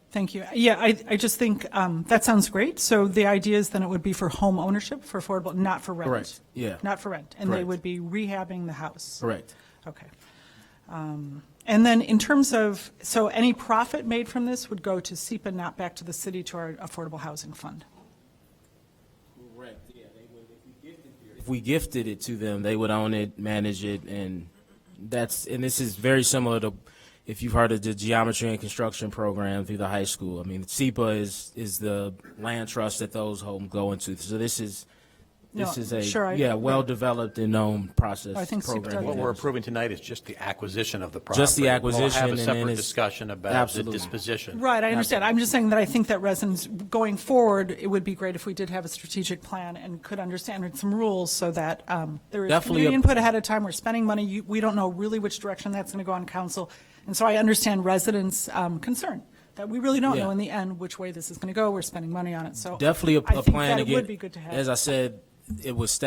Thank you. Yeah, I just think that sounds great. So the idea is then it would be for home ownership, for affordable, not for rent. Correct. Yeah. Not for rent. And Correct. They would be rehabbing the house. Correct. Okay. And then in terms of, so any profit made from this would go to SEPA, not back to the city, to our affordable housing fund. Correct, yeah, if we gifted it to them, they would own it, manage it, and this is very similar to, if you've heard of the geometry and construction program through the high school. I mean, SEPA is the land trust that those homes go into. So this is a well-developed and known process. I think SEPA program. does. What we're approving tonight is just the acquisition of the property. Just the acquisition, We'll have a and then separate it's- discussion about the Absolutely. disposition. Right, I understand. I'm just saying that I think that residents, going forward, it would be great if we did have a strategic plan and could understand some rules so that there is Definitely community input ahead of time. We're spending money. We don't know really which direction that's going to go on council. And so I understand residents' concern that we really don't know in the end which way this is going to go. We're spending money on it. So Definitely a I think plan that to it would get, be good to have. as I said, it was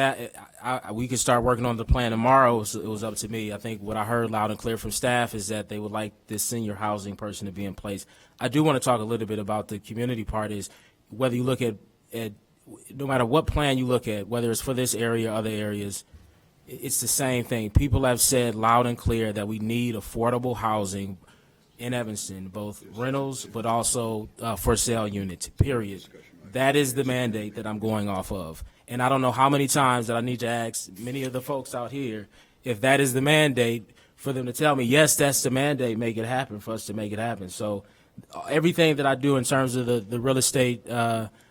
we could start working on the plan tomorrow. So it was up to me. I think what I heard loud and clear from staff is that they would like this senior housing person to be in place. I do want to talk a little bit about the community part. Is whether you look at no matter what plan you look at, whether it's for this area or other areas, it's the same thing. People have said loud and clear that we need affordable housing in Evanston, both rentals but also for sale units, period. That is the mandate that I'm going off of. And I don't know how many times that I need to ask many of the folks out here, if that is the mandate, for them to tell me, yes, that's the mandate, make it happen, for us to make it happen. So everything that I do in terms of the real estate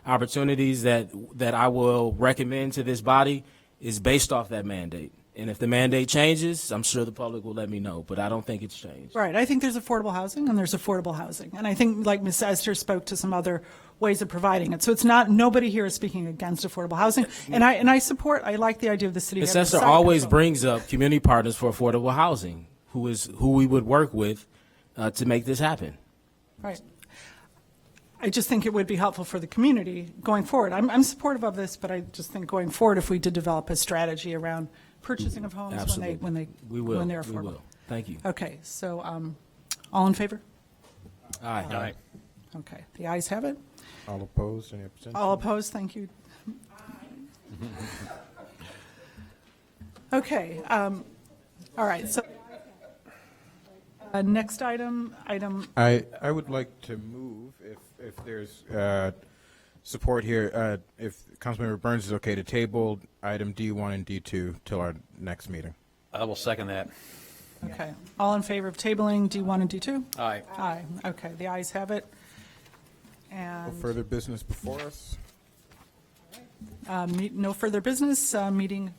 opportunities that I will recommend to this body is based off that mandate. And if the mandate changes, I'm sure the public will let me know, but I don't think it's changed. Right. I think there's affordable housing and there's affordable housing. And I think, like Ms. Esther spoke to some other ways of providing it. So it's not, nobody here is speaking against affordable housing. And I I like the idea of the city. Ms. having Esther site always control. brings up community partners for affordable housing, who we would work with to make this happen. Right. I just think it would be helpful for the community going forward. I'm supportive of this, but I just think going forward, if we did develop a strategy around purchasing of homes Absolutely. when they're We will. affordable. Thank you. Okay, so all in favor? Aye. Aye. Okay, the ayes have it. All opposed, any abstentions? All opposed, thank you. Okay, all right, so next item. I would like to move, if there's support here, if Councilmember Burns is okay, to table item D1 and D2 till our next meeting. I will second that. Okay, all in favor of tabling D1 and D2? Aye. Aye, okay, the ayes have it. No And further business before us? no further business, meeting